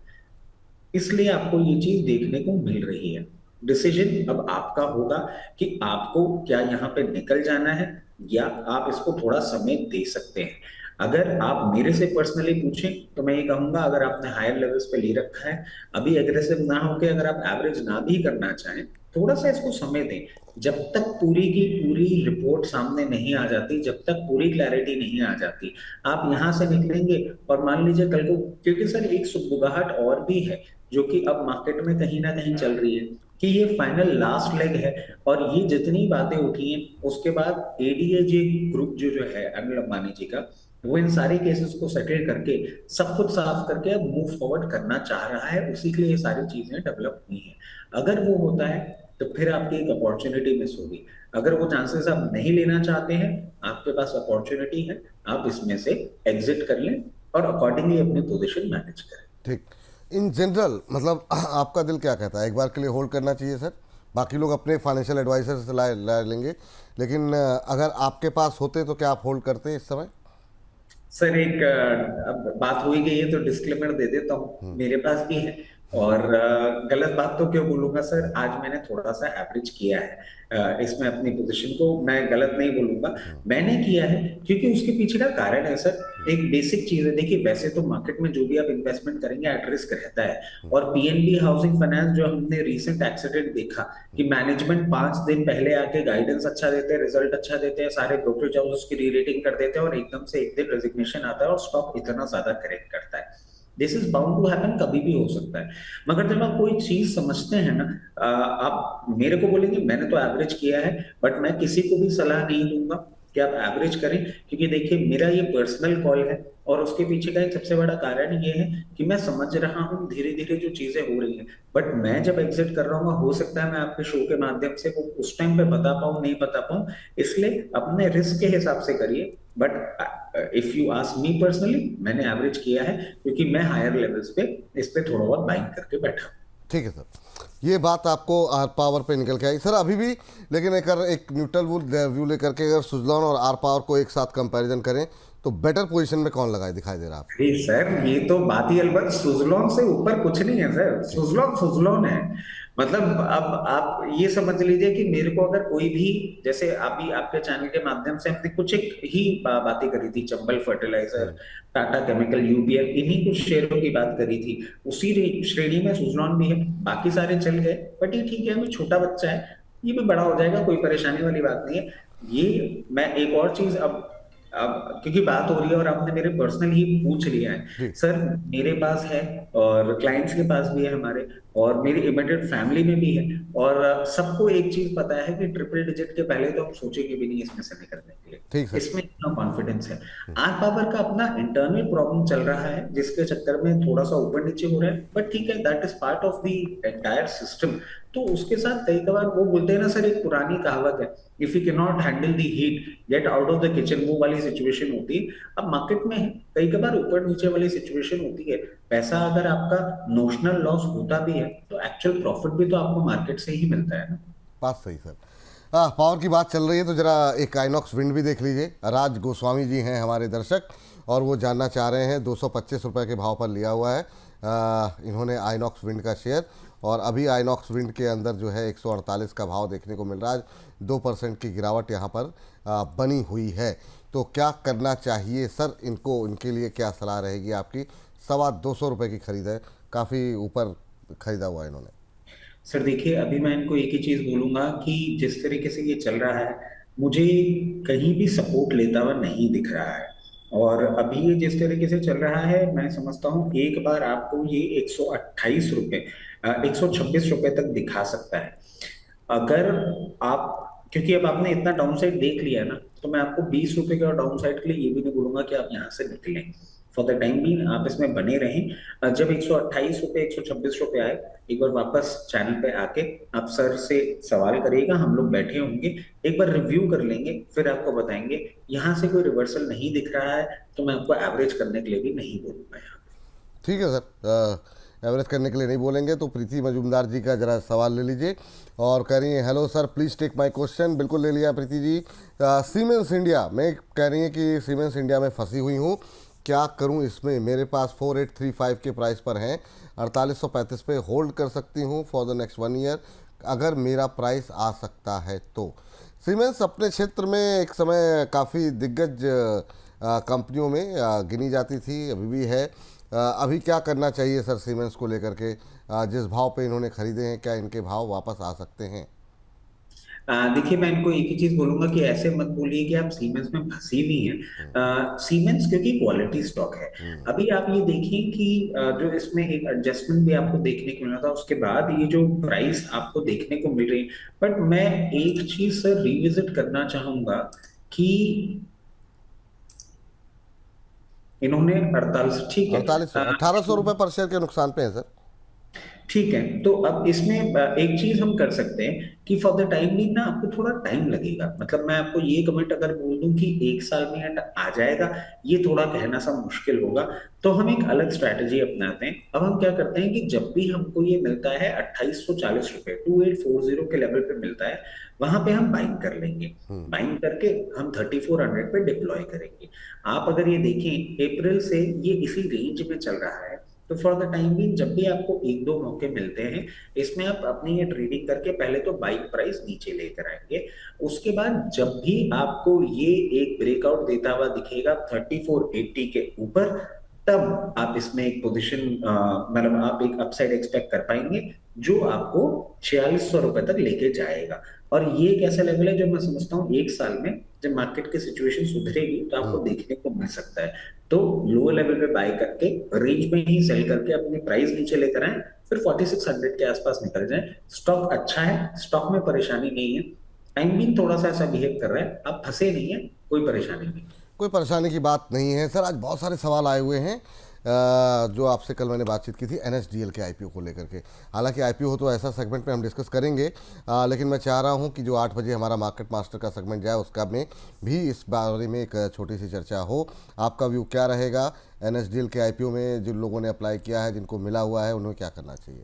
इसलिए आपको ये चीज देखने को मिल रही है। डिसीजन अब आपका होगा कि आपको क्या यहाँ पे निकल जाना है, या आप इसको थोड़ा समय दे सकते हैं। अगर आप मेरे से पर्सनली पूछें तो मैं ये कहूंगा, अगर आपने हायर लेवल्स पे ले रखा है, अभी एग्रेसिव ना होके अगर आप एवरेज ना भी करना चाहें, थोड़ा सा इसको समय दें। जब तक पूरी की पूरी रिपोर्ट सामने नहीं आ जाती, जब तक पूरी क्लैरिटी नहीं आ जाती, आप यहां से निकलेंगे और मान लीजिए कल को, क्योंकि सर एक सुगबुगाहट और भी है जो कि अब मार्केट में कहीं ना कहीं चल रही है कि ये फाइनल लास्ट लेग है, और ये जितनी बातें उठी हैं उसके बाद एडीएजे ग्रुप जो है अनिल अंबानी जी का, वो इन सारे केसेस को सेटल करके सब कुछ साफ करके अब मूव फॉरवर्ड करना चाह रहा है, उसी के लिए ये सारी चीजें डेवलप हुई हैं। अगर वो होता है तो फिर आपकी एक अपॉर्चुनिटी मिस होगी। अगर वो चांसेस आप नहीं लेना चाहते हैं, आपके पास अपॉर्चुनिटी है, आप इसमें से एग्जिट कर लें और अकॉर्डिंगली अपनी पोजीशन मैनेज करें। ठीक। इन जनरल मतलब आपका दिल क्या कहता है, एक बार के लिए होल्ड करना चाहिए सर? बाकी लोग अपने फाइनेंशियल एडवाइजर से ला लेंगे, लेकिन अगर आपके पास होते तो क्या आप होल्ड करते इस समय? सर एक अब बात हो ही गई है तो डिस्क्लेमर दे देता हूँ, मेरे पास भी है। और गलत बात तो क्यों बोलूंगा सर, आज मैंने थोड़ा सा एवरेज किया है इसमें अपनी पोजीशन को, मैं गलत नहीं बोलूंगा, मैंने किया है क्योंकि उसके पीछे का कारण है सर। एक बेसिक चीज है, देखिए वैसे तो मार्केट में जो भी आप इन्वेस्टमेंट करेंगे एट रिस्क रहता है। और पीएनबी हाउसिंग फाइनेंस जो हमने रिसेंट एक्सीडेंट देखा कि मैनेजमेंट 5 दिन पहले आके गाइडेंस अच्छा देते हैं, रिजल्ट अच्छा देते हैं, सारे ब्रोकरेज हाउस उसकी री रेटिंग कर देते हैं और एकदम से एक दिन रेजिग्नेशन आता है और स्टॉक इतना ज्यादा करेक्ट करता है। This is bound to happen, कभी भी हो सकता है। मगर जब आप कोई चीज समझते हैं ना, आप मेरे को बोलेंगे मैंने तो एवरेज किया है, बट मैं किसी को भी सलाह नहीं दूंगा कि आप एवरेज करें, क्योंकि देखिए मेरा ये पर्सनल कॉल है और उसके पीछे का एक सबसे बड़ा कारण ये है कि मैं समझ रहा हूँ धीरे धीरे जो चीजें हो रही हैं। बट मैं जब एग्जिट कर रहा हूँ, हो सकता है मैं आपके शो के माध्यम से वो उस टाइम पे बता पाऊँ नहीं बता पाऊँ, इसलिए अपने रिस्क के हिसाब से करिए। But if you ask me personally, मैंने एवरेज किया है क्योंकि मैं हायर लेवल्स पे इस पे थोड़ा बहुत बाइंग करके बैठा हूँ। ठीक है सर, ये बात आपको आर पावर पे निकल के आई सर अभी भी। लेकिन एक न्यूट्रल व्यू लेकर के अगर सुजलॉन और आर पावर को एक साथ कंपैरिजन करें तो बेटर पोजीशन में कौन लगाए दिखाई दे रहा है अरे सर ये तो बात ही अलग, सुजलॉन से ऊपर कुछ नहीं है सर, सुजलॉन सुजलॉन है। मतलब अब आप ये समझ लीजिए कि मेरे को अगर कोई भी, जैसे अभी आपके चैनल के माध्यम से हमने कुछ एक ही बातें करी थी, Chambal fertiliser, Tata chemical, UPL, इन्हीं कुछ शेयरों की बात करी थी, उसी श्रेणी में सुजलॉन भी है। बाकी सारे चल गए, बट ये ठीक है, अभी छोटा बच्चा है, ये भी बड़ा हो जाएगा, कोई परेशानी वाली बात नहीं है। ये मैं एक और चीज अब क्योंकि बात हो रही है और आपने मेरे पर्सनल ही पूछ लिया है, जी? सर मेरे पास है और क्लाइंट्स के पास भी है हमारे, और मेरी इमीडिएट फैमिली में भी है। और सबको एक चीज पता है कि ट्रिपल डिजिट के पहले तो हम सोचेंगे भी नहीं इसमें से निकलने के लिए, ठीक सर। इसमें इतना कॉन्फिडेंस है। आर पावर का अपना इंटरनल प्रॉब्लम चल रहा है जिसके चक्कर में थोड़ा सा ऊपर नीचे हो रहा है, बट ठीक है, that is part of the entire system. तो उसके साथ कई बार वो बोलते हैं ना सर, एक पुरानी कहावत है, if you can not handle the heat get out of the kitchen, वो वाली सिचुएशन होती है। अब मार्केट में कई बार ऊपर नीचे वाली सिचुएशन होती है, पैसा अगर आपका नोशनल लॉस होता भी है तो एक्चुअल प्रॉफिट भी तो आपको मार्केट से ही मिलता है ना। बात सही सर। पावर की बात चल रही है तो जरा एक आइनॉक्स विंड भी देख लीजिए। राज गोस्वामी जी हैं हमारे दर्शक और वो जानना चाह रहे हैं, 225 रुपये के भाव पर लिया हुआ है इन्होंने आइनॉक्स विंड का शेयर, और अभी आइनॉक्स विंड के अंदर जो है 148 का भाव देखने को मिल रहा है। 2% की गिरावट यहाँ पर बनी हुई है। तो क्या करना चाहिए सर इनको, इनके लिए क्या सलाह रहेगी आपकी? 225 की खरीद है, काफ़ी ऊपर खरीदा हुआ है इन्होंने। सर देखिए, अभी मैं इनको एक ही चीज बोलूंगा कि जिस तरीके से ये चल रहा है, मुझे कहीं भी सपोर्ट लेता हुआ नहीं दिख रहा है। और अभी ये जिस तरीके से चल रहा है, मैं समझता हूँ एक बार आपको ये 128 रुपये, 126 रुपये तक दिखा सकता है। अगर आप, क्योंकि अब आपने इतना डाउन साइड देख लिया है ना, तो मैं आपको 20 रुपए के और डाउन साइड के लिए ये भी नहीं बोलूंगा कि आप यहाँ से निकलें। फॉर द टाइम बीइंग आप इसमें बने रहें। जब 128 रुपये, 126 रुपये आए, एक बार वापस चैनल पे आके आप सर से सवाल करिएगा, हम लोग बैठे होंगे, एक बार रिव्यू कर लेंगे, फिर आपको बताएंगे। यहाँ से कोई रिवर्सल नहीं दिख रहा है तो मैं आपको एवरेज करने के लिए भी नहीं बोलूंगा यहाँ पे। ठीक है सर, एवरेज करने के लिए नहीं बोलेंगे तो प्रीति मजूमदार जी का ज़रा सवाल ले लीजिए। और कह रही हैं, hello sir please take my question. बिल्कुल ले लिया प्रीति जी। सीमेंस इंडिया में कह रही हैं कि सीमेंस इंडिया में फंसी हुई हूँ, क्या करूँ इसमें? मेरे पास 4835 के प्राइस पर हैं, 4835 पे होल्ड कर सकती हूँ फॉर द नेक्स्ट 1 ईयर अगर मेरा प्राइस आ सकता है तो। सीमेंस अपने क्षेत्र में एक समय काफ़ी दिग्गज कंपनियों में गिनी जाती थी, अभी भी है। अभी क्या करना चाहिए सर सीमेंस को लेकर के? जिस भाव पे इन्होंने खरीदे हैं, क्या इनके भाव वापस आ सकते हैं? देखिए, मैं इनको एक ही चीज बोलूंगा कि ऐसे मत बोलिए कि आप सीमेंस में फंसी हुई हैं। सीमेंस क्योंकि क्वालिटी स्टॉक है। अभी आप ये देखिए कि जो इसमें एक एडजस्टमेंट भी आपको देखने को मिला था, उसके बाद ये जो प्राइस आपको देखने को मिल रही है। बट मैं एक चीज सर रिविजिट करना चाहूंगा कि इन्होंने 48, ठीक है, 4800 1800 रुपये पर शेयर के नुकसान पे है सर। ठीक है, तो अब इसमें एक चीज हम कर सकते हैं कि फॉर द टाइम बीइंग ना आपको थोड़ा टाइम लगेगा। मतलब मैं आपको ये कमेंट अगर बोल दूं कि 1 साल में आ जाएगा, ये थोड़ा कहना सा मुश्किल होगा। तो हम एक अलग स्ट्रैटेजी अपनाते हैं। अब हम क्या करते हैं कि जब भी हमको ये मिलता है 2840 रुपए, 2840 के लेवल पे मिलता है, वहां पे हम बाइंग कर लेंगे। बाइंग करके हम 3400 पे डिप्लॉय करेंगे। आप अगर ये देखें, अप्रैल से ये इसी रेंज में चल रहा है। तो फॉर द टाइम बीइंग जब भी आपको एक दो मौके मिलते हैं, इसमें आप अपनी ये ट्रेडिंग करके पहले तो बाइक प्राइस नीचे लेकर आएंगे। उसके बाद जब भी आपको ये एक ब्रेकआउट देता हुआ दिखेगा 3480 के ऊपर, तब आप इसमें एक पोजीशन, मतलब आप एक अपसाइड एक्सपेक्ट कर पाएंगे, जो आपको 4600 रुपए तक लेके जाएगा। और ये एक ऐसा लेवल है जो मैं समझता हूँ 1 साल में जब मार्केट की सिचुएशन सुधरेगी तो आपको हम्म। देखने को मिल सकता है। तो लोअर लेवल पे बाय करके रेंज में ही सेल करके अपनी प्राइस नीचे लेकर आए, फिर 4600 के आसपास निकल जाए। स्टॉक अच्छा है, स्टॉक में परेशानी नहीं है। टाइम भी थोड़ा सा ऐसा बिहेव कर रहा है, आप फंसे नहीं है, कोई परेशानी नहीं। कोई परेशानी की बात नहीं है सर। आज बहुत सारे सवाल आए हुए हैं जो आपसे कल मैंने बातचीत की थी एनएसडीएल के आईपीओ को लेकर के। हालांकि आईपीओ हो तो ऐसा सेगमेंट में हम डिस्कस करेंगे, लेकिन मैं चाह रहा हूं कि जो 8 बजे हमारा मार्केट मास्टर का सेगमेंट जाए उसका में भी इस बारे में एक छोटी सी चर्चा हो। आपका व्यू क्या रहेगा एनएसडीएल के आईपीओ में? जिन लोगों ने अप्लाई किया है, जिनको मिला हुआ है, उन्हें क्या करना चाहिए?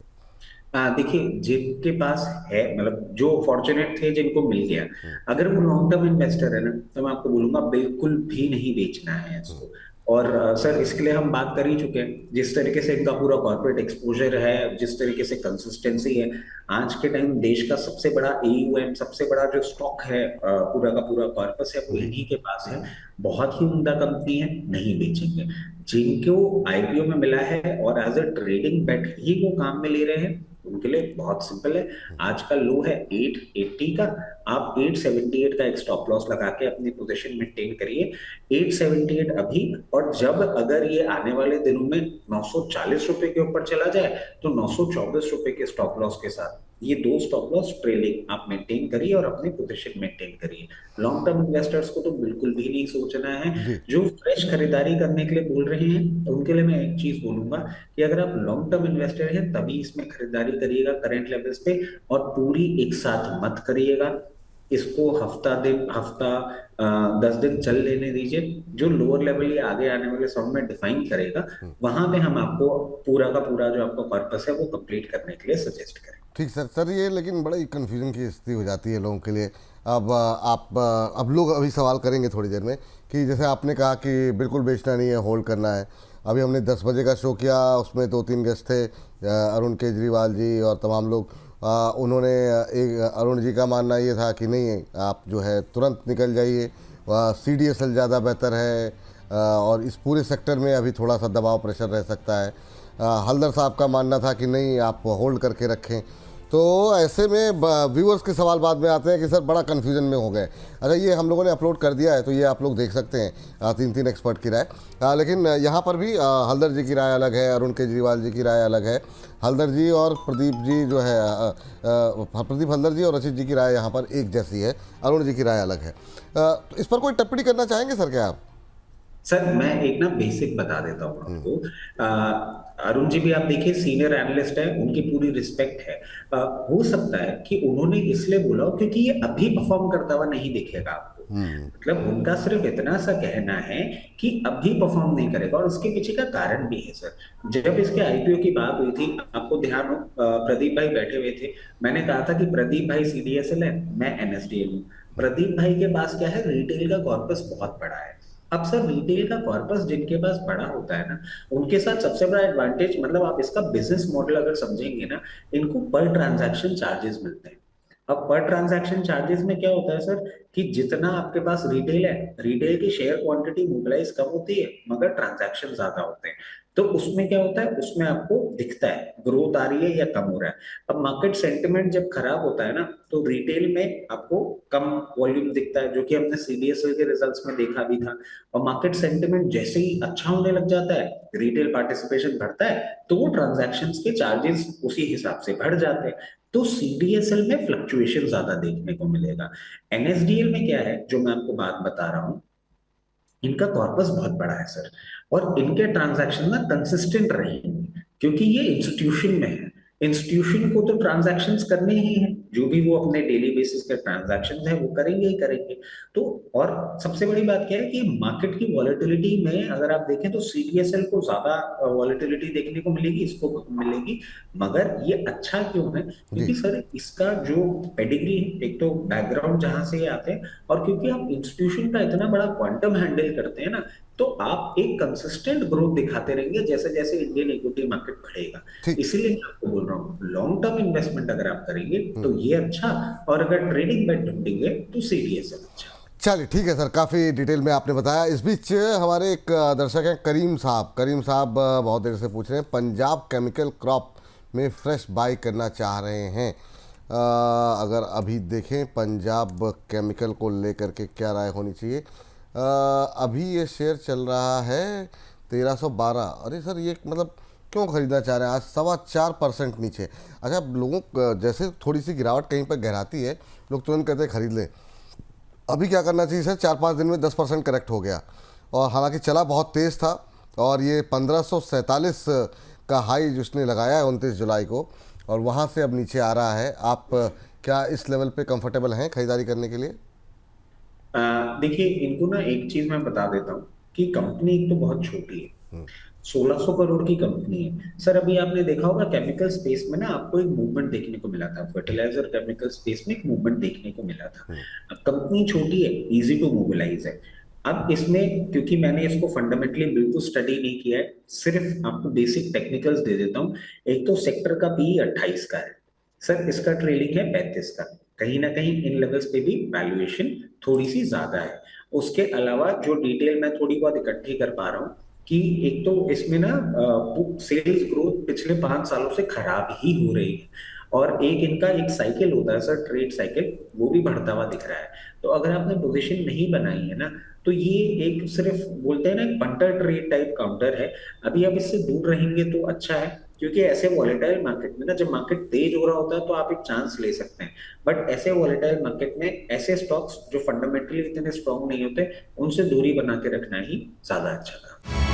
देखिए, जिनके पास है, मतलब जो फॉर्चुनेट थे जिनको मिल गया, अगर वो लॉन्ग टर्म इन्वेस्टर है ना, तो मैं आपको बोलूंगा बिल्कुल भी नहीं बेचना है इसको। और सर, इसके लिए हम बात कर ही चुके हैं। जिस तरीके से इनका पूरा कॉर्पोरेट एक्सपोजर है, जिस तरीके से कंसिस्टेंसी है, आज के टाइम देश का सबसे बड़ा एयूएम, सबसे बड़ा जो स्टॉक है, पूरा का पूरा कॉर्पस है, वो इन्हीं के पास है। बहुत ही उम्दा कंपनी है, नहीं बेचेंगे। जिनको आईपीओ में मिला है और एज अ ट्रेडिंग बेट ही वो काम में ले रहे हैं, उनके लिए बहुत सिंपल है। आज का लो है 880 का, आप 878 का एक स्टॉप लॉस लगा के अपनी पोजीशन मेंटेन करिए। 878 अभी, और जब अगर ये आने वाले दिनों में 940 रुपए के ऊपर चला जाए, तो 924 रुपए के स्टॉप लॉस के साथ ये दो स्टॉप लॉस ट्रेलिंग आप मेंटेन करिए और अपनी पोजीशन मेंटेन करिए। लॉन्ग टर्म इन्वेस्टर्स को तो बिल्कुल भी नहीं सोचना है। जी। जो फ्रेश खरीदारी करने के लिए बोल रहे हैं, उनके लिए मैं एक चीज बोलूंगा कि अगर आप लॉन्ग टर्म इन्वेस्टर हैं तभी इसमें खरीदारी करिएगा करंट लेवल्स पे, और पूरी एक साथ मत करिएगा। इसको हफ्ता 10 दिन चल लेने दीजिए। जो लोअर लेवल ये आगे आने वाले समय में डिफाइन करेगा, वहां पे हम आपको पूरा का पूरा जो आपका पर्पस है वो कंप्लीट करने के लिए सजेस्ट करें। ठीक सर। सर ये लेकिन बड़ा ही कन्फ्यूजन की स्थिति हो जाती है लोगों के लिए। अब अब लोग अभी सवाल करेंगे थोड़ी देर में कि जैसे आपने कहा कि बिल्कुल बेचना नहीं है, होल्ड करना है। अभी हमने 10 बजे का शो किया, उसमें 2-3 गेस्ट थे, अरुण केजरीवाल जी और तमाम लोग। उन्होंने एक अरुण जी का मानना ये था कि नहीं, आप जो है तुरंत निकल जाइए, CDSL ज़्यादा बेहतर है, और इस पूरे सेक्टर में अभी थोड़ा सा दबाव प्रेशर रह सकता है। हल्दर साहब का मानना था कि नहीं, आप होल्ड करके रखें। तो ऐसे में व्यूअर्स के सवाल बाद में आते हैं कि सर बड़ा कन्फ्यूजन में हो गए। अच्छा, ये हम लोगों ने अपलोड कर दिया है, तो ये आप लोग देख सकते हैं 3-3 एक्सपर्ट की राय। लेकिन यहाँ पर भी हल्दर जी की राय अलग है, अरुण केजरीवाल जी की राय अलग है। हल्दर जी और प्रदीप जी जो है, प्रदीप हल्दर जी और रचित जी की राय यहाँ पर एक जैसी है, अरुण जी की राय अलग है। तो इस पर कोई टिप्पणी करना चाहेंगे सर क्या आप? सर, मैं एक ना बेसिक बता देता हूँ आपको। अरुण जी भी आप देखिए सीनियर एनालिस्ट है, उनकी पूरी रिस्पेक्ट है। हो सकता है कि उन्होंने इसलिए बोला हो क्योंकि ये अभी परफॉर्म करता हुआ नहीं दिखेगा आपको। मतलब उनका सिर्फ इतना सा कहना है कि अभी परफॉर्म नहीं करेगा, और उसके पीछे का कारण भी है सर। जब इसके आईपीओ की बात हुई थी, आपको ध्यान हो, प्रदीप भाई बैठे हुए थे। मैंने कहा था कि प्रदीप भाई सीडीएसएल है, मैं एनएसडीएल हूँ। प्रदीप भाई के पास क्या है, रिटेल का कॉर्पस बहुत बड़ा है। अब सर, रिटेल का कॉर्पस जिनके पास बड़ा होता है ना, उनके साथ सबसे बड़ा एडवांटेज, मतलब आप इसका बिजनेस मॉडल अगर समझेंगे ना, इनको पर ट्रांजैक्शन चार्जेस मिलते हैं। अब पर ट्रांजैक्शन चार्जेस में क्या होता है सर, कि जितना आपके पास रिटेल है, रिटेल की शेयर क्वांटिटी मोबिलाइज कम होती है, मगर ट्रांजैक्शन ज्यादा होते हैं। तो उसमें क्या होता है, उसमें आपको दिखता है ग्रोथ आ रही है या कम हो रहा है। अब मार्केट सेंटिमेंट जब खराब होता है ना, तो रिटेल में आपको कम वॉल्यूम दिखता है, जो कि हमने सीडीएसएल के रिजल्ट्स में देखा भी था। और मार्केट सेंटिमेंट जैसे ही अच्छा होने लग जाता है, रिटेल पार्टिसिपेशन बढ़ता है, तो वो ट्रांजैक्शंस के चार्जेस उसी हिसाब से बढ़ जाते हैं। तो सीडीएसएल में फ्लक्चुएशन ज्यादा देखने को मिलेगा। एनएसडीएल में क्या है, जो मैं आपको बात बता रहा हूँ, इनका कॉर्पस बहुत बड़ा है सर, और इनके ट्रांजैक्शन ना कंसिस्टेंट रहेंगे, क्योंकि ये इंस्टीट्यूशन में है। इंस्टीट्यूशन को तो ट्रांजैक्शंस करने ही हैं, जो भी वो अपने डेली बेसिस के ट्रांजैक्शंस है वो करेंगे ही करेंगे। तो और सबसे बड़ी बात क्या है कि मार्केट की वॉलेटिलिटी में अगर आप देखें तो सीडीएसएल को ज्यादा वॉलेटिलिटी देखने को मिलेगी, इसको मिलेगी। मगर ये अच्छा क्यों है? जी। क्योंकि सर इसका जो पेडिग्री है, एक तो बैकग्राउंड जहां से ये आते हैं, और क्योंकि आप इंस्टीट्यूशन का इतना बड़ा क्वांटम हैंडल करते हैं ना, तो आप एक कंसिस्टेंट ग्रोथ दिखाते रहेंगे जैसे जैसे इंडियन इक्विटी मार्केट बढ़ेगा। ठीक। इसीलिए मैं आपको बोल रहा हूँ, लॉन्ग टर्म इन्वेस्टमेंट अगर आप करेंगे तो हम्म। ये अच्छा, और अगर ट्रेडिंग बेट ढूंढेंगे तो सीडीएसएल अच्छा। चलिए ठीक है सर, काफ़ी डिटेल में आपने बताया। इस बीच हमारे एक दर्शक हैं करीम साहब। करीम साहब बहुत देर से पूछ रहे हैं, पंजाब केमिकल क्रॉप में फ्रेश बाई करना चाह रहे हैं। अगर अभी देखें पंजाब केमिकल को लेकर के क्या राय होनी चाहिए। अभी ये शेयर चल रहा है 1312। अरे सर ये मतलब क्यों खरीदना चाह रहे हैं? आज 4.25% नीचे। अच्छा, लोगों जैसे थोड़ी सी गिरावट कहीं पर गहराती है, लोग तुरंत कहते हैं खरीद लें। अभी क्या करना चाहिए सर? 4-5 दिन में 10% करेक्ट हो गया, और हालांकि चला बहुत तेज़ था, और ये 1547 का हाई जिसने लगाया है 29 जुलाई को, और वहाँ से अब नीचे आ रहा है। आप क्या इस लेवल पे कंफर्टेबल हैं खरीदारी करने के लिए? देखिए, इनको ना एक चीज मैं बता देता हूँ कि कंपनी एक तो बहुत छोटी है, 1600 करोड़ की कंपनी है सर। अभी आपने देखा होगा केमिकल स्पेस में ना आपको एक मूवमेंट देखने को मिला था, फर्टिलाइजर केमिकल स्पेस में एक मूवमेंट देखने को मिला था। अब कंपनी छोटी है, इजी टू मोबिलाइज है। अब इसमें क्योंकि मैंने इसको फंडामेंटली बिल्कुल स्टडी नहीं किया है, सिर्फ आपको बेसिक टेक्निकल्स दे देता हूँ। एक तो सेक्टर का पी 28 का है सर, इसका ट्रेडिंग है 35 का। कहीं ना कहीं इन लेवल्स पे भी वैल्यूएशन थोड़ी सी ज्यादा है। उसके अलावा जो डिटेल मैं थोड़ी बहुत इकट्ठी कर पा रहा हूँ कि एक तो इसमें ना सेल्स ग्रोथ पिछले 5 सालों से खराब ही हो रही है, और एक इनका एक साइकिल होता है सर, ट्रेड साइकिल, वो भी बढ़ता हुआ दिख रहा है। तो अगर आपने पोजीशन नहीं बनाई है ना, तो ये एक सिर्फ बोलते हैं ना पंटर ट्रेड टाइप काउंटर है। अभी आप इससे दूर रहेंगे तो अच्छा है, क्योंकि ऐसे वॉलेटाइल मार्केट में ना, जब मार्केट तेज हो रहा होता है तो आप एक चांस ले सकते हैं, बट ऐसे वॉलेटाइल मार्केट में ऐसे स्टॉक्स जो फंडामेंटली इतने स्ट्रांग नहीं होते, उनसे दूरी बना के रखना ही ज्यादा अच्छा था।